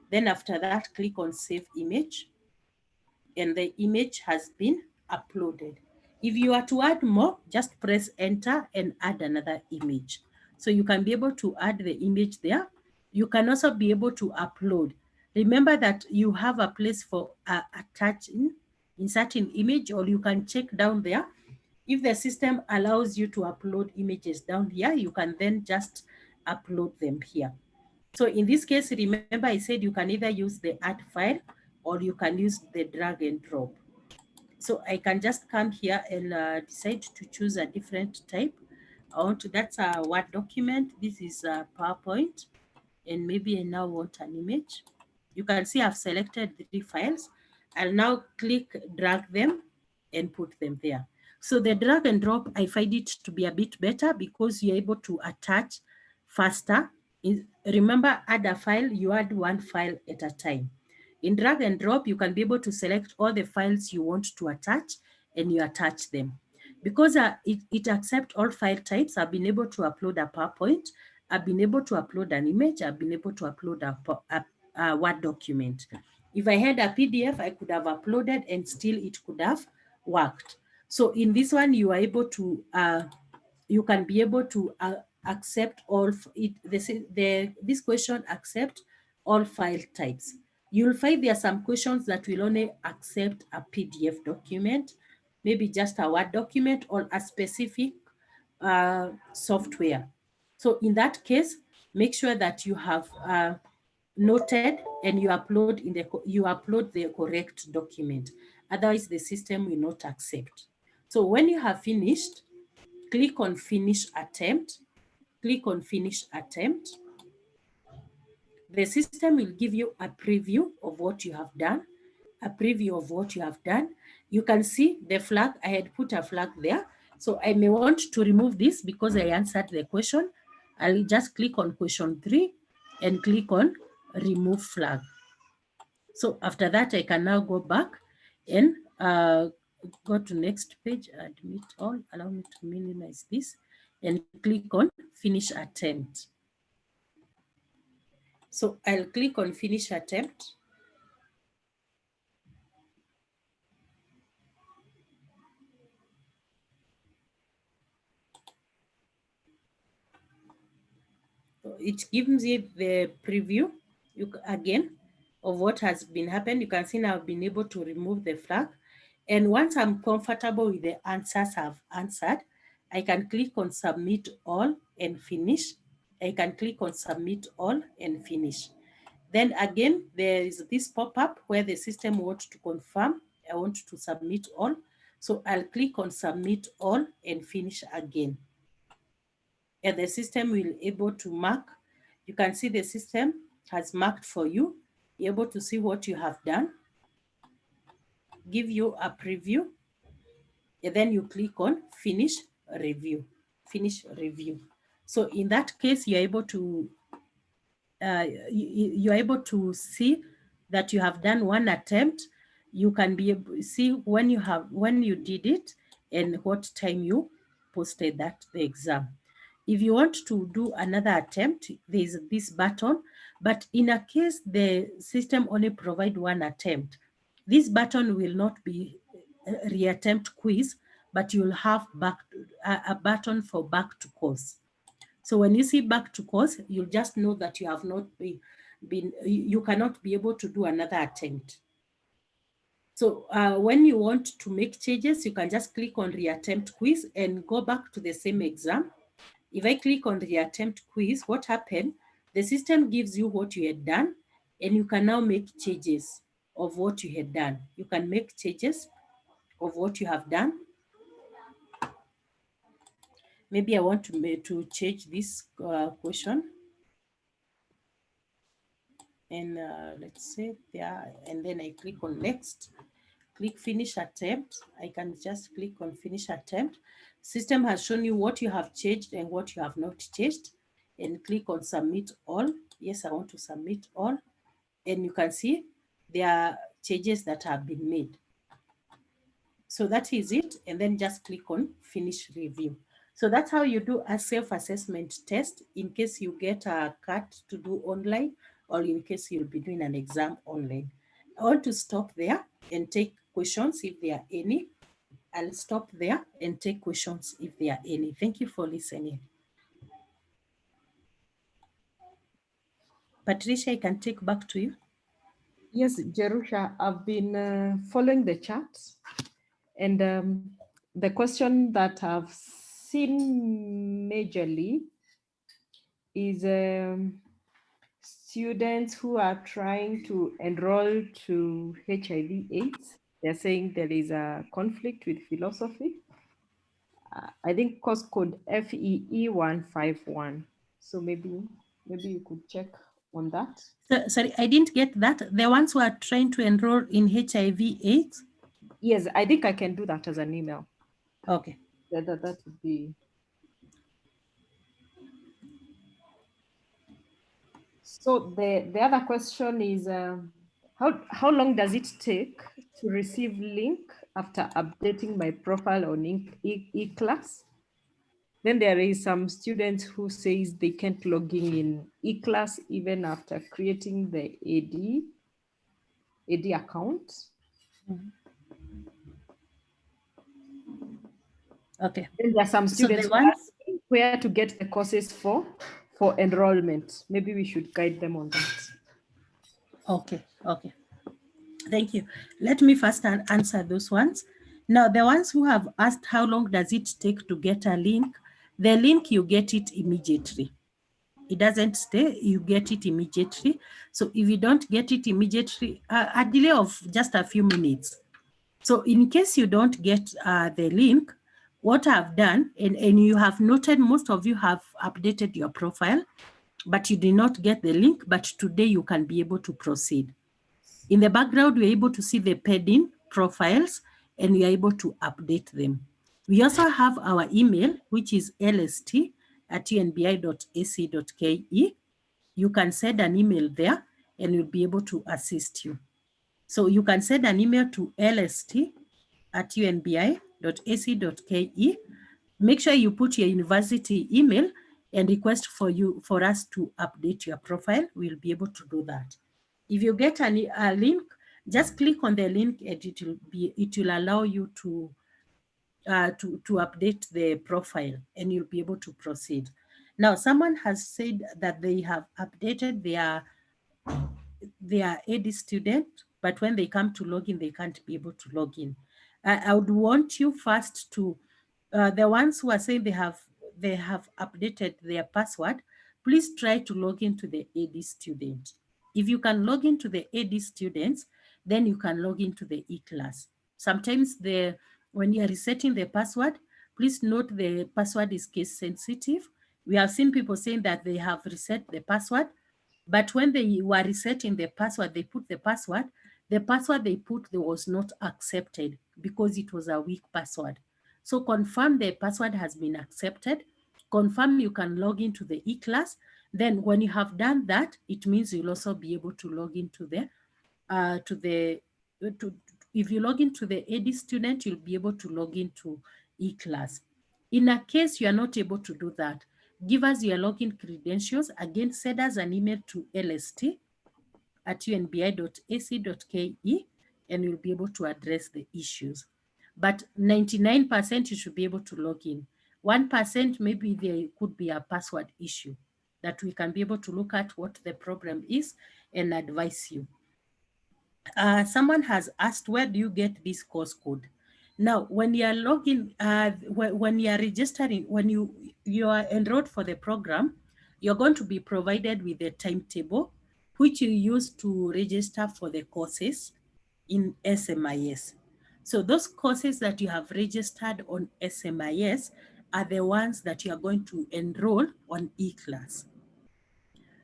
Then after that, click on Save Image, and the image has been uploaded. If you are to add more, just press Enter and add another image. So you can be able to add the image there. You can also be able to upload. Remember that you have a place for attaching, inserting image, or you can check down there. If the system allows you to upload images down here, you can then just upload them here. So in this case, remember I said you can either use the add file or you can use the drag and drop. So I can just come here and decide to choose a different type. That's a Word document. This is a PowerPoint, and maybe I now want an image. You can see I've selected 3 files. I'll now click, drag them, and put them there. So the drag and drop, I find it to be a bit better because you're able to attach faster. Remember, add a file, you add 1 file at a time. In drag and drop, you can be able to select all the files you want to attach and you attach them. Because it accepts all file types, I've been able to upload a PowerPoint, I've been able to upload an image, I've been able to upload a Word document. If I had a PDF, I could have uploaded and still it could have worked. So in this one, you are able to, you can be able to accept all, this question accept all file types. You'll find there are some questions that will only accept a PDF document, maybe just a Word document or a specific software. So in that case, make sure that you have noted and you upload the correct document. Otherwise, the system will not accept. So when you have finished, click on Finish Attempt. Click on Finish Attempt. The system will give you a preview of what you have done. A preview of what you have done. You can see the flag. I had put a flag there. So I may want to remove this because I answered the question. I'll just click on question 3 and click on Remove Flag. So after that, I can now go back and go to next page, admit all, allow me to minimize this and click on Finish Attempt. So I'll click on Finish Attempt. It gives you the preview again of what has been happened. You can see now I've been able to remove the flag. And once I'm comfortable with the answers I've answered, I can click on Submit All and Finish. I can click on Submit All and Finish. Then again, there is this pop-up where the system wants to confirm. I want to submit all. So I'll click on Submit All and Finish again. And the system will able to mark. You can see the system has marked for you. You're able to see what you have done. Give you a preview. And then you click on Finish Review. Finish Review. So in that case, you're able to you're able to see that you have done 1 attempt. You can be able to see when you did it and what time you posted the exam. If you want to do another attempt, there's this button, but in a case the system only provide 1 attempt, this button will not be a reattempt quiz, but you'll have a button for back to course. So when you see back to course, you'll just know that you have not you cannot be able to do another attempt. So when you want to make changes, you can just click on reattempt quiz and go back to the same exam. If I click on reattempt quiz, what happened? The system gives you what you had done, and you can now make changes of what you had done. You can make changes of what you have done. Maybe I want to change this question. And let's say there, and then I click on next, click Finish Attempt. I can just click on Finish Attempt. System has shown you what you have changed and what you have not changed, and click on Submit All. Yes, I want to submit all. And you can see there are changes that have been made. So that is it. And then just click on Finish Review. So that's how you do a self-assessment test in case you get a cut to do online, or in case you'll be doing an exam online. I want to stop there and take questions if there are any. I'll stop there and take questions if there are any. Thank you for listening. Patricia, I can take back to you. Yes, Jerusha, I've been following the chat, and the question that I've seen majorly is students who are trying to enroll to HIV/AIDS They're saying there is a conflict with philosophy. I think course code FEE151. So maybe you could check on that. So, sorry, I didn't get that. The ones who are trying to enroll in HIV/AIDS? Yes, I think I can do that as an email. Okay. That would be. So the other question is, how long does it take to receive link after updating my profile on eClass? Then there is some students who says they can't log in eClass even after creating the AD account. Okay. Then there are some students who are asking where to get the courses for enrollment. Maybe we should guide them on that. Okay, okay. Thank you. Let me first answer those ones. Now, the ones who have asked how long does it take to get a link, the link, you get it immediately. It doesn't stay, you get it immediately. So if you don't get it immediately, a delay of just a few minutes. So in case you don't get the link, what I've done, and you have noted most of you have updated your profile, but you did not get the link, but today you can be able to proceed. In the background, we're able to see the pending profiles and we are able to update them. We also have our email, which is lst@unbi.ac.ke. You can send an email there and we'll be able to assist you. So you can send an email to lst@unbi.ac.ke. Make sure you put your university email and request for us to update your profile. We'll be able to do that. If you get a link, just click on the link and it will allow you to update the profile and you'll be able to proceed. Now, someone has said that they have updated their AD student, but when they come to log in, they can't be able to log in. I would want you first to, the ones who are saying they have updated their password, please try to log into the AD student. If you can log into the AD students, then you can log into the eClass. Sometimes when you are resetting the password, please note the password is case sensitive. We have seen people saying that they have reset the password, but when they were resetting the password, they put the password they put was not accepted because it was a weak password. So confirm the password has been accepted. Confirm you can log into the eClass. Then when you have done that, it means you'll also be able to log into if you log into the AD student, you'll be able to log into eClass. In a case you are not able to do that, give us your login credentials. Again, send us an email to lst@unbi.ac.ke and we'll be able to address the issues. But 99% you should be able to log in. 1% maybe there could be a password issue that we can be able to look at what the problem is and advise you. Someone has asked, where do you get this course code? Now, when you are logging, when you are registering, when you are enrolled for the program, you're going to be provided with a timetable, which you use to register for the courses in SMIS. So those courses that you have registered on SMIS are the ones that you are going to enroll on eClass.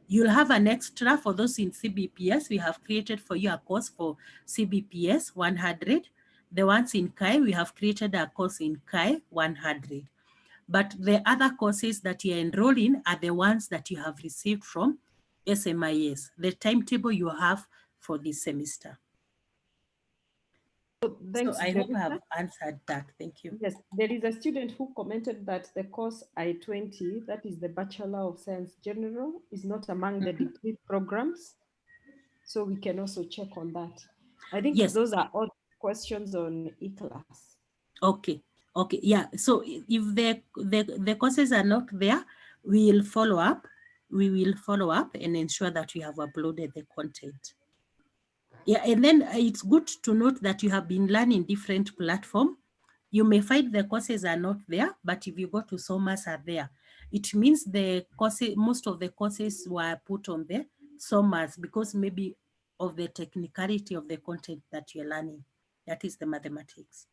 You'll have an extra for those in CBPS. We have created for you a course for CBPS 100. The ones in CAI, we have created a course in CAI 100. But the other courses that you're enrolling are the ones that you have received from SMIS, the timetable you have for this semester. So I hope I have answered that. Thank you. Yes, there is a student who commented that the course I-20, that is the Bachelor of Science General, is not among the degree programs. So we can also check on that. I think those are all questions on eClass. Okay. Okay. Yeah. So if the courses are not there, we will follow up. We will follow up and ensure that we have uploaded the content. Yeah, and then it's good to note that you have been learning different platforms. You may find the courses are not there, but if you go to SOMAS are there. It means the courses, most of the courses were put on the SOMAS because maybe of the technicality of the content that you're learning. That is the mathematics.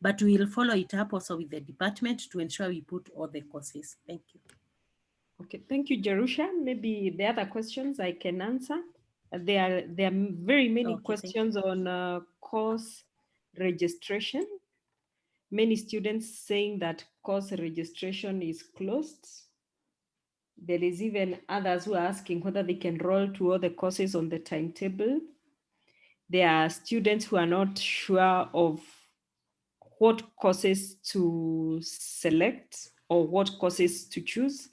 But we will follow it up also with the department to ensure we put all the courses. Thank you. Okay, thank you, Jerusha. Maybe the other questions I can answer. There are very many questions on course registration. Many students saying that course registration is closed. There is even others who are asking whether they can enroll to all the courses on the timetable. There are students who are not sure of what courses to select or what courses to choose.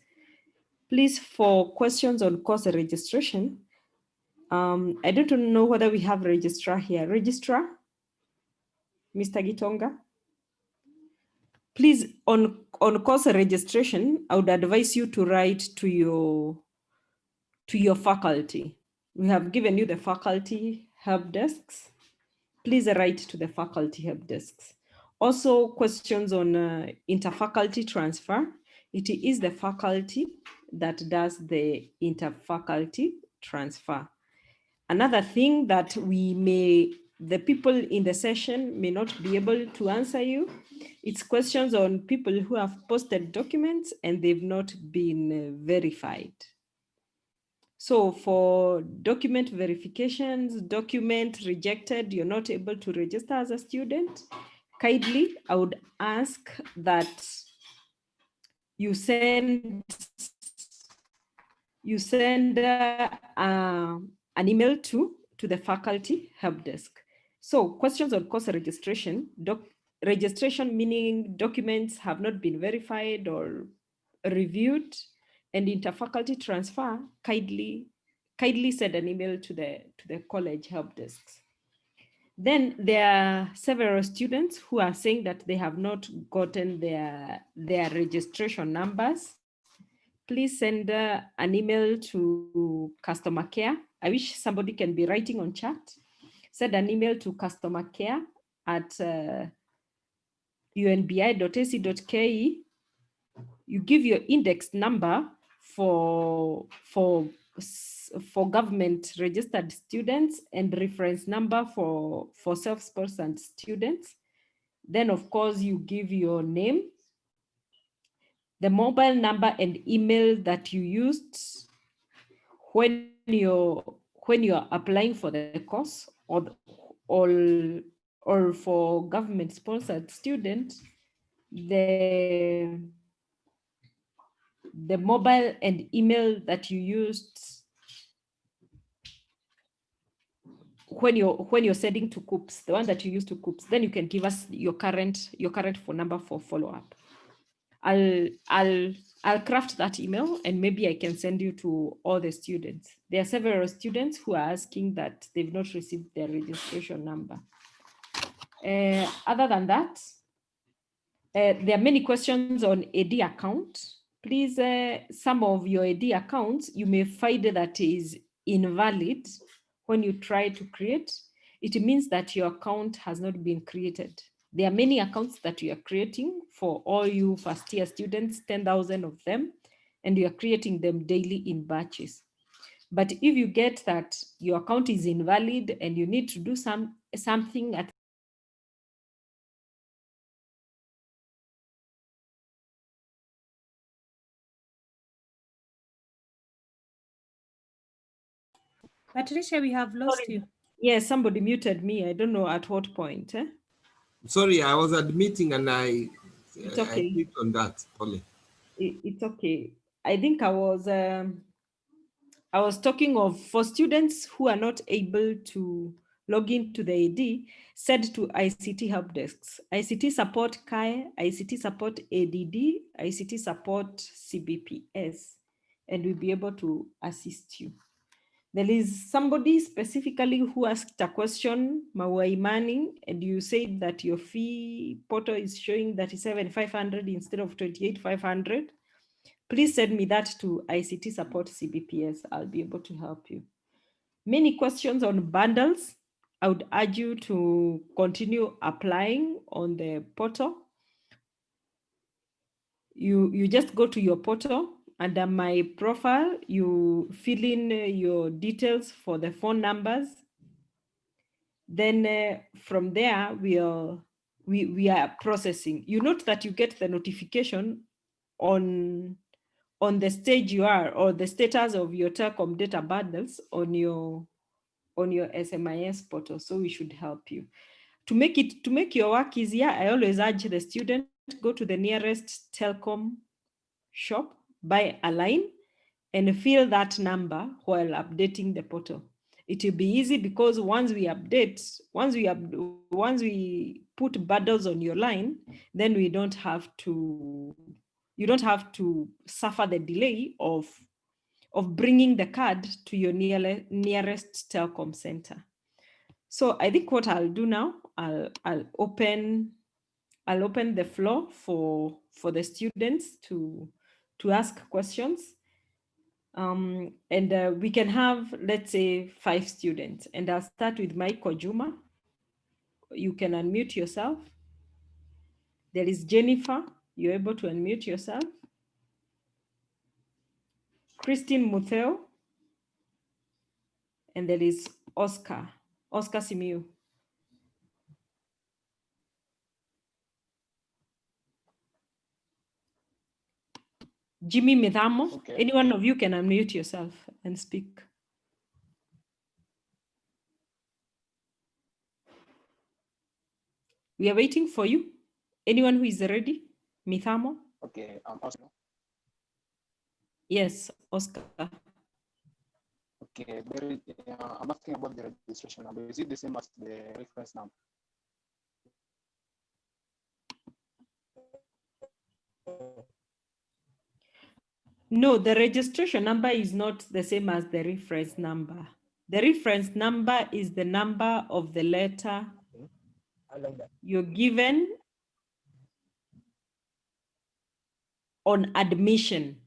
Please, for questions on course registration, I don't know whether we have registrar here. Registrar, Mr. Gitonga? Please, on course registration, I would advise you to write to your faculty. We have given you the faculty help desks. Please write to the faculty help desks. Also, questions on interfaculty transfer. It is the faculty that does the interfaculty transfer. Another thing that the people in the session may not be able to answer you, it's questions on people who have posted documents and they've not been verified. So for document verifications, document rejected, you're not able to register as a student, kindly, I would ask that you send an email to the faculty help desk. So questions on course registration, registration meaning documents have not been verified or reviewed, and interfaculty transfer, kindly send an email to the college help desks. Then there are several students who are saying that they have not gotten their registration numbers. Please send an email to customer care. I wish somebody can be writing on chat. Send an email to customer care at unbi.ac.ke. You give your index number for government registered students and reference number for self-sponsored students. Then of course you give your name, the mobile number and email that you used when you're applying for the course or for government sponsored student, the mobile and email that you used when you're sending to COOPS, the one that you used to COOPS, then you can give us your current phone number for follow-up. I'll craft that email and maybe I can send you to all the students. There are several students who are asking that they've not received their registration number. Other than that, there are many questions on AD account. Please, some of your AD accounts, you may find that is invalid when you try to create. It means that your account has not been created. There are many accounts that you are creating for all you first year students, 10,000 of them, and you are creating them daily in batches. But if you get that your account is invalid and you need to do something at Patricia, we have lost you. Yes, somebody muted me. I don't know at what point. Sorry, I was at the meeting and It's okay. I clicked on that, Polly. It's okay. I think I was talking of for students who are not able to log into the AD, send to ICT help desks. ICT support CAE, ICT support ADD, ICT support CBPS, and we'll be able to assist you. There is somebody specifically who asked a question, Maua Imani, and you said that your fee portal is showing 37,500 instead of 28,500. Please send me that to ICT support CBPS. I'll be able to help you. Many questions on bundles. I would urge you to continue applying on the portal. You just go to your portal. Under my profile, you fill in your details for the phone numbers. Then from there, we are processing. You note that you get the notification on the stage you are, or the status of your telecom data bundles on your SMIS portal. So we should help you. To make your work easier, I always urge the student, go to the nearest telecom shop, buy a line, and fill that number while updating the portal. It will be easy because once we put bundles on your line, then you don't have to suffer the delay of bringing the card to your nearest telecom center. So I think what I'll do now, I'll open the floor for the students to ask questions. And we can have, let's say, 5 students. And I'll start with Mike Ojuma. You can unmute yourself. There is Jennifer. You're able to unmute yourself. Christine Mutheo. And there is Oscar Simiu. Jimmy Midamo. Okay. Any one of you can unmute yourself and speak. We are waiting for you. Anyone who is ready? Mithamo? Okay, Oscar. Yes, Oscar. Okay, I'm asking about the registration number. Is it the same as the reference number? No, the registration number is not the same as the reference number. The reference number is the number of the letter you're given on admission,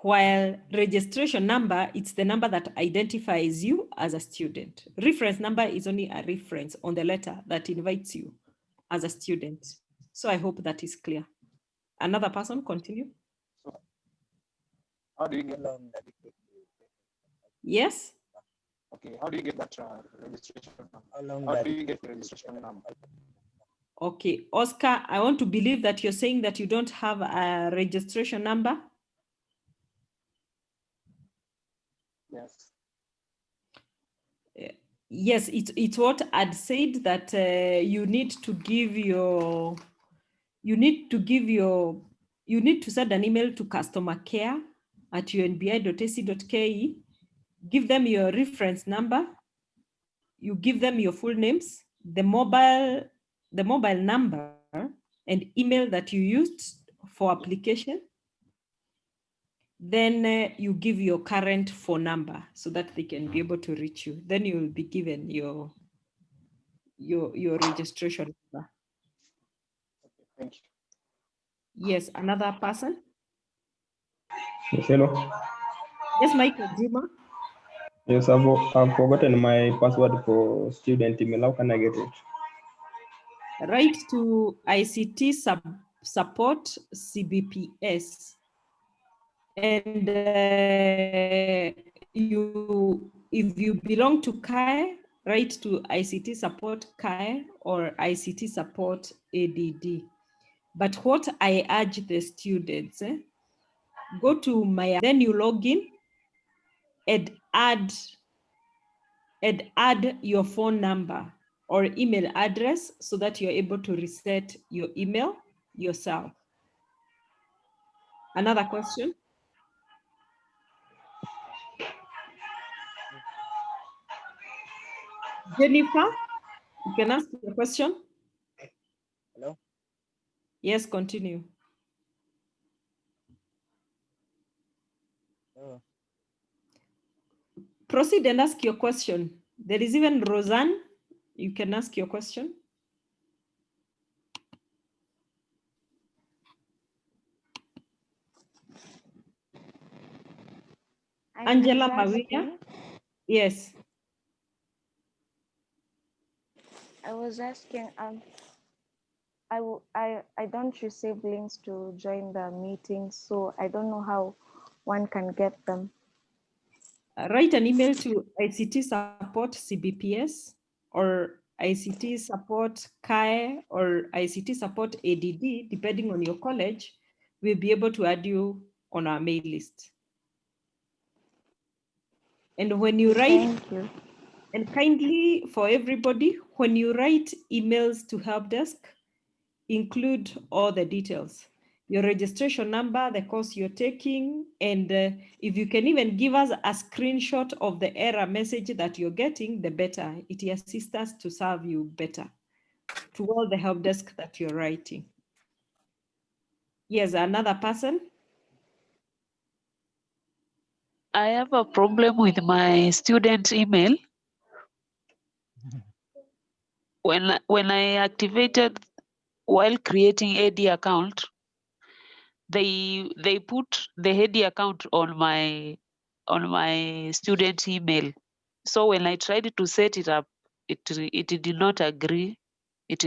while registration number, it's the number that identifies you as a student. Reference number is only a reference on the letter that invites you as a student. So I hope that is clear. Another person, continue. So how do you get that? Yes? Okay, how do you get that registration number? How do you get the registration number? Okay, Oscar, I want to believe that you're saying that you don't have a registration number. Yes. Yes, it's what I'd said, that you need to send an email to customer care@unbi.ac.ke, give them your reference number, you give them your full names, the mobile number and email that you used for application. Then you give your current phone number so that they can be able to reach you. Then you will be given your registration number. Okay, thank you. Yes, another person? Yes, hello. Yes, Michael Juma. Yes, I've forgotten my password for student email. How can I get it? Write to ICT support CBPS. And if you belong to CAE, write to ICT support CAE or ICT support ADD. But what I urge the students, go to then you log in and add your phone number or email address so that you're able to reset your email yourself. Another question? Jennifer, you can ask your question. Hello? Yes, continue. Oh. Proceed and ask your question. There is even Roseanne. You can ask your question. Angela Maria. Yes. I was asking, I don't receive links to join the meeting, so I don't know how one can get them. Write an email to ICT support CBPS or ICT support CAE or ICT support ADD, depending on your college, we'll be able to add you on our mail list. And when you write, Thank you. and kindly for everybody, when you write emails to help desk, include all the details, your registration number, the course you're taking, and if you can even give us a screenshot of the error message that you're getting, the better. It assists us to serve you better to all the help desk that you're writing. Yes, another person. I have a problem with my student email. When I activated while creating AD account, they put the AD account on my student email. So when I tried to set it up, it did not agree. It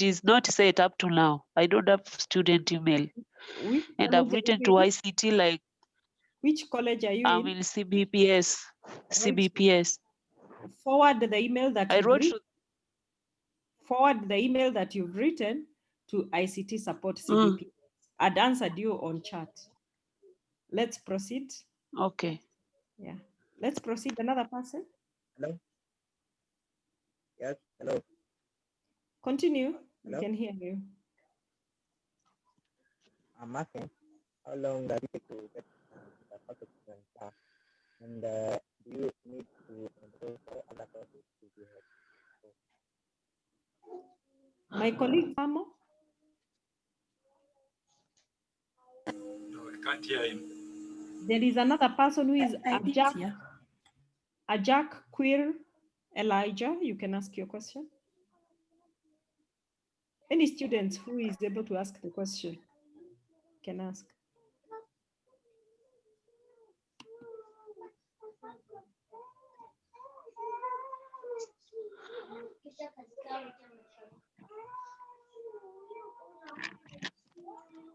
is not set up to now. I don't have student email. Which And I've college are written you to in? ICT like Which college are you I'm in? in CBPS. Right. CBPS. Forward the email that I you've wrote written. Forward the email that you've written to ICT support CBP. I'd answered you on chat. Let's proceed. Okay. Yeah. Let's proceed. Another person. Hello? Yes, hello. Continue. We Hello? can hear you. I'm asking how long does it take to get the package transfer? And do you need to enroll for other courses to be helped? My colleague Samo. No, I can't hear him. There is another person who is I did, Ajak. yeah. Ajak Queer Elijah. You can ask your question. Any students who is able to ask the question can ask.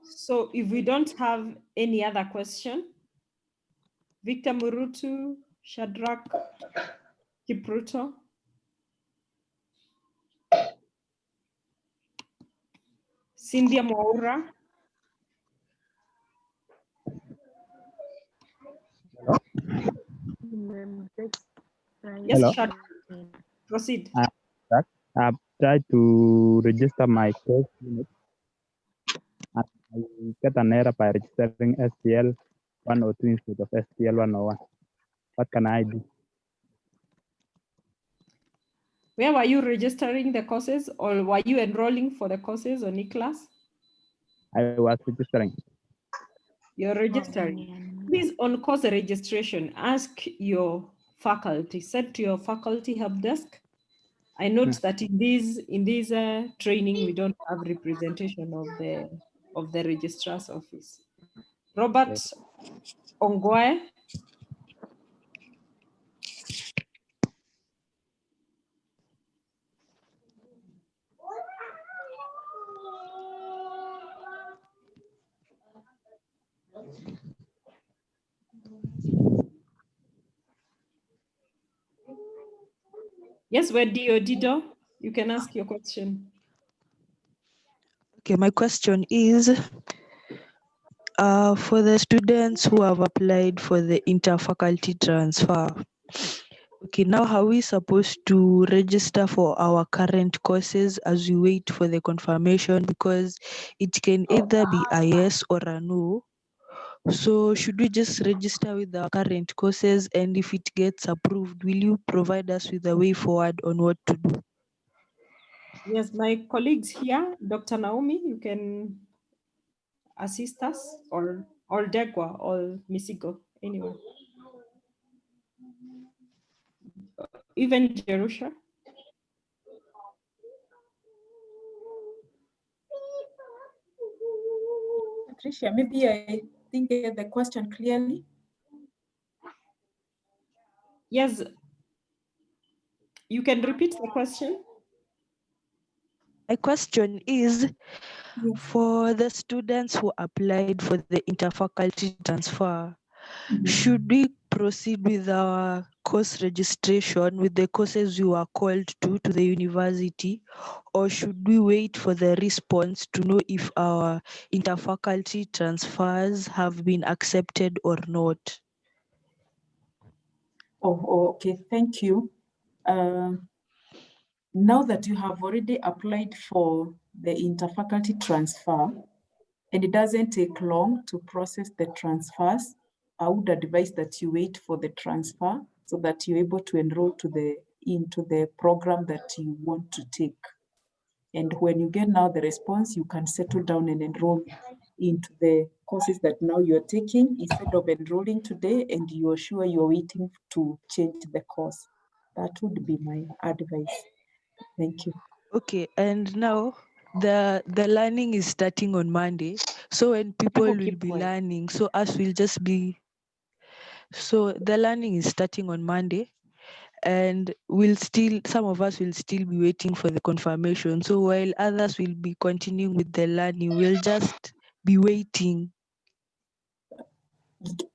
So if we don't have any other question, Victor Murutu, Shadrach Kipruto. Cynthia Moura. Yes, Hello. Shadrach, proceed. I've tried to register my course unit and I get an error by registering STL 102 instead of STL 101. What can I do? Where were you registering the courses, or were you enrolling for the courses on eClass? I was registering. You're registering. Please, on course registration, ask your faculty, send to your faculty help desk. I note that in this training, we don't have representation of the registrar's office. Robert Ongwae. Yes, we're Dido. You can ask your question. Okay, my question is, for the students who have applied for the interfaculty transfer, okay, now how are we supposed to register for our current courses as we wait for the confirmation? Because it can either be a yes or a no. So should we just register with our current courses, and if it gets approved, will you provide us with a way forward on what to do? Yes, my colleagues here, Dr. Naomi, you can assist us, or Degwa, or Misigo, anyone. Even Jerusha. Patricia, maybe I didn't get the question clearly. Yes, you can repeat the question. My question is, Yes. for the students who applied for the interfaculty transfer, Should we proceed with our course registration with the courses we were called to the university, or should we wait for the response to know if our interfaculty transfers have been accepted or not? Okay, thank you. Now that you have already applied for the interfaculty transfer, and it doesn't take long to process the transfers, I would advise that you wait for the transfer so that you're able to enroll into the program that you want to take. And when you get now the response, you can settle down and enroll into the courses that now you're taking instead of enrolling today and you're sure you're waiting to change the course. That would be my advice. Thank you. Okay, and now the learning is starting on Monday. So when people will keep be quiet. learning, so us will just be. So the learning is starting on Monday, and some of us will still be waiting for the confirmation. So while others will be continuing with the learning, we'll just be waiting.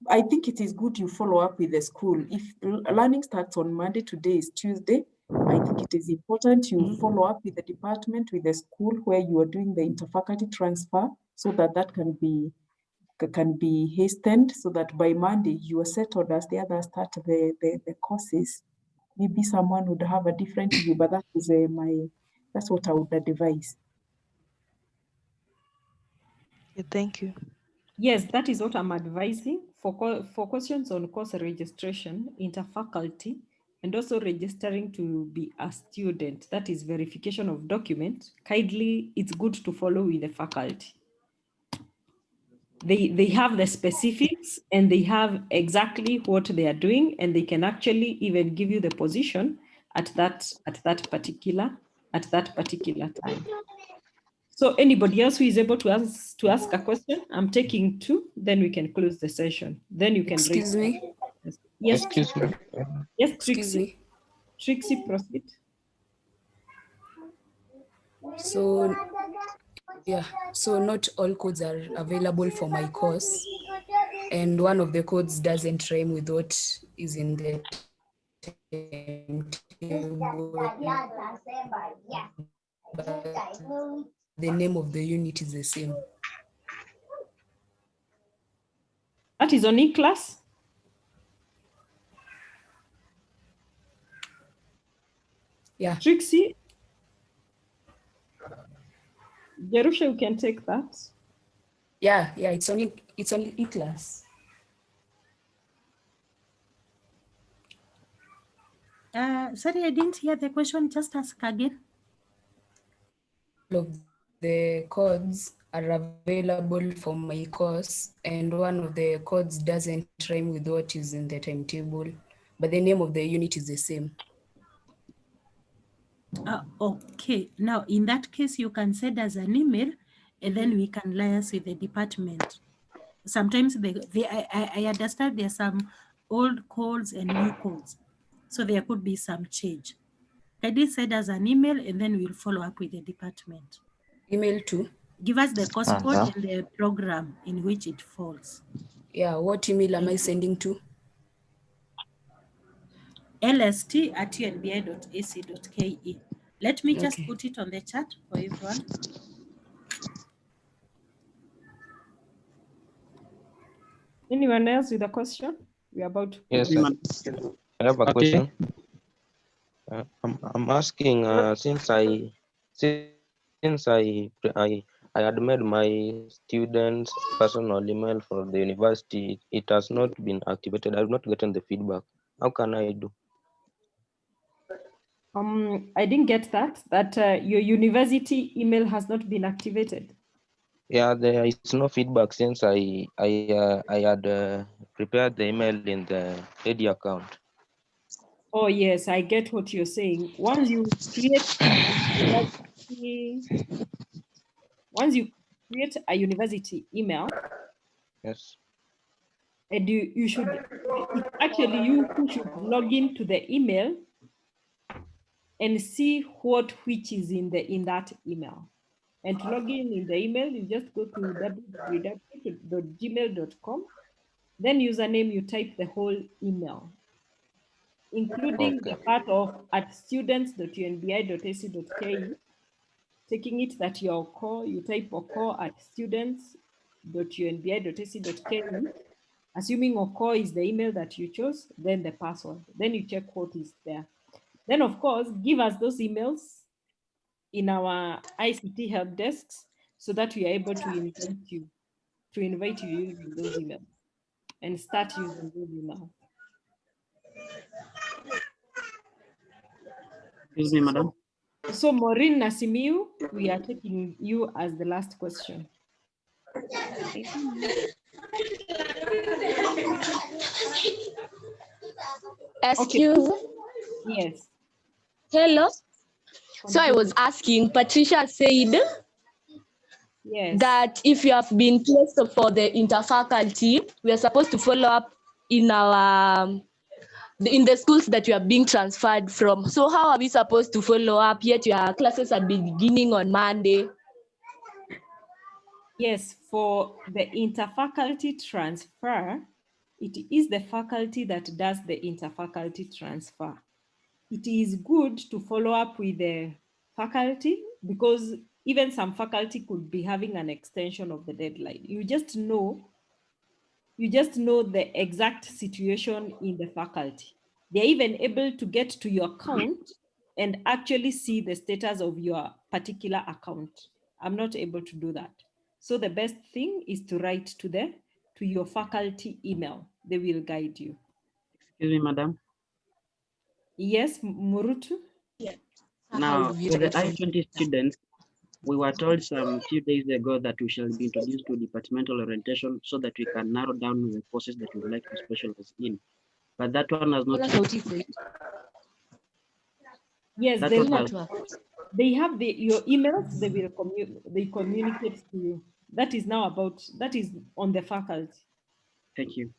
I think it is good you follow up with the school. If learning starts on Monday, today is Tuesday, I think it is important you follow up with the department, with the school where you are doing the interfaculty transfer, so that can be hastened, so that by Monday you are settled as the others start the courses. Maybe someone would have a different view, but that's what I would advise. Okay, thank you. Yes, that is what I'm advising for questions on course registration, interfaculty, and also registering to be a student. That is verification of document. Kindly, it's good to follow with the faculty. They have the specifics and they have exactly what they are doing, and they can actually even give you the position at that particular time. So anybody else who is able to ask a question, I'm taking two, then we can close the session. Then you can Excuse me. Yes. Excuse me. Yes, Excuse Trixie. me. Trixie, proceed. So yeah, so not all codes are available for my course, and one of the codes doesn't rhyme with what is in the timetable, but the name of the unit is the same. That is on eClass. Yeah. Trixie. Jerusha, you can take that. Yeah, it's on eClass. Sorry, I didn't hear the question. Just ask again. All of the codes are available for my course, and one of the codes doesn't rhyme with what is in the timetable, but the name of the unit is the same. Okay, now in that case, you can send us an email and then we can liaise with the department. Sometimes I understand there are some old codes and new codes, so there could be some change. Kindly send us an email and then we'll follow up with the department. Email to? Give us the course code and the program in which it falls. Yeah, what email am I sending to? lst@unbi.ac.ke. Let me just Okay. put it on the chat for everyone. Anyone else with a question? We're about to. Yes, sir. I have a question. I'm asking since I had made my students' personal email for the university, it has not been activated. I've not gotten the feedback. How can I do? I didn't get that. That your university email has not been activated. Yeah, there is no feedback since I had prepared the email in the AD account. Oh yes, I get what you're saying. Once you create a university email, yes, and you should, it's actually you who should log into the email and see which is in that email. And to log in the email, you just go to www.gmail.com Then username, you type the whole email, including the part of @students.unbi.ac.ke, taking it that your core, you type @students.unbi.ac.ke, assuming core is the email that you chose, then the password. Then you check what is there. Then, of course, give us those emails in our ICT help desks so that we are able to invite you using those emails and start using those emails. Excuse me, madam. So Maureen Nasimiu, we are taking you as the last question. Excuse. Okay. Yes. Hello. So I was asking, Patricia said that if you have been placed for the interfaculty, we are supposed to follow up in the schools that you are being transferred from. So how are we supposed to follow up, yet your classes are beginning on Monday? Yes, for the interfaculty transfer, it is the faculty that does the interfaculty transfer. It is good to follow up with the faculty because even some faculty could be having an extension of the deadline. You just know the exact situation in the faculty. They're even able to get to your account and actually see the status of your particular account. I'm not able to do that. So the best thing is to write to your faculty email. They will guide you. Excuse me, madam. Yes, Murutu? Now, for the I-20 students, we were told some few days ago that we shall be introduced to departmental orientation so that we can narrow down the courses that we would like to specialize in. But that one has not yet. Yes, That they have your emails. They will communicate to you. That is on the faculty. Thank you.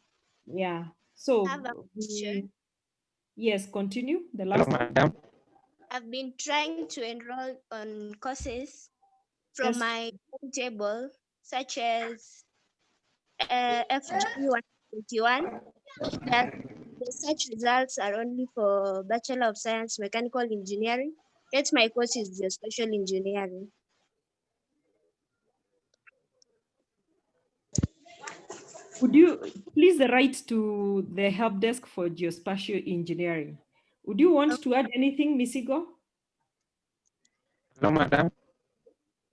Yeah. So yes, continue. The last one. I've been trying to enroll on courses from my timetable, such as FG 121, that the search results are only for Bachelor of Science Mechanical Engineering. Yet my course is geospatial engineering. Would you please write to the help desk for geospatial engineering? Would you want to add anything, Misigo? No, madam.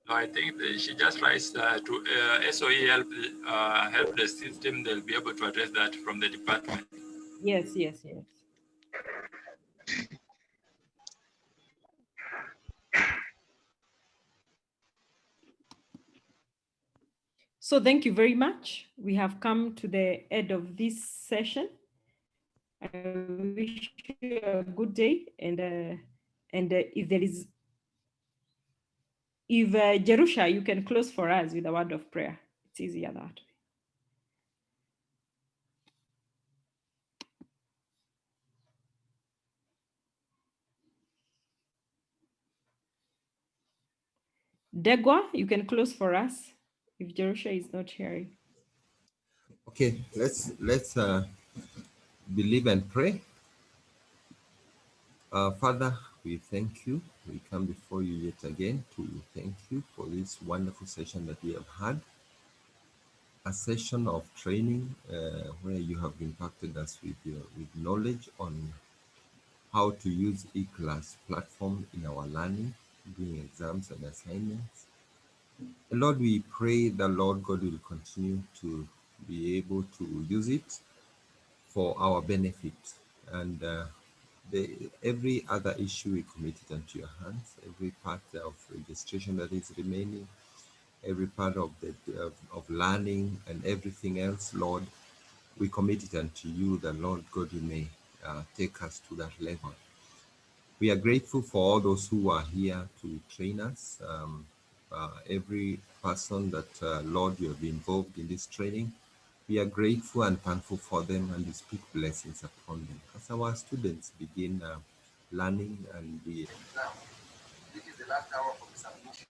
No, I think she just writes to SOE help the system. They'll be able to address that from the department. Yes, yes, yes. So thank you very much. We have come to the end of this session. I wish you a good day, and if Jerusha, you can close for us with a word of prayer. It's easier that way. Degwa, you can close for us if Jerusha is not hearing. Okay, let's believe and pray. Father, we thank you. We come before you yet again to thank you for this wonderful session that we have had. A session of training where you have impacted us with knowledge on how to use eClass platform in our learning, doing exams and assignments. And Lord, we pray that Lord God will continue to be able to use it for our benefit. And every other issue we commit it into your hands, every part of registration that is remaining, every part of of learning and everything else, Lord, we commit it unto you, that Lord God, you may take us to that level. We are grateful for all those who are here to train us. Every person that, Lord, you have involved in this training, we are grateful and thankful for them, and we speak blessings upon them. As our students begin learning, and this is the last hour for the submission.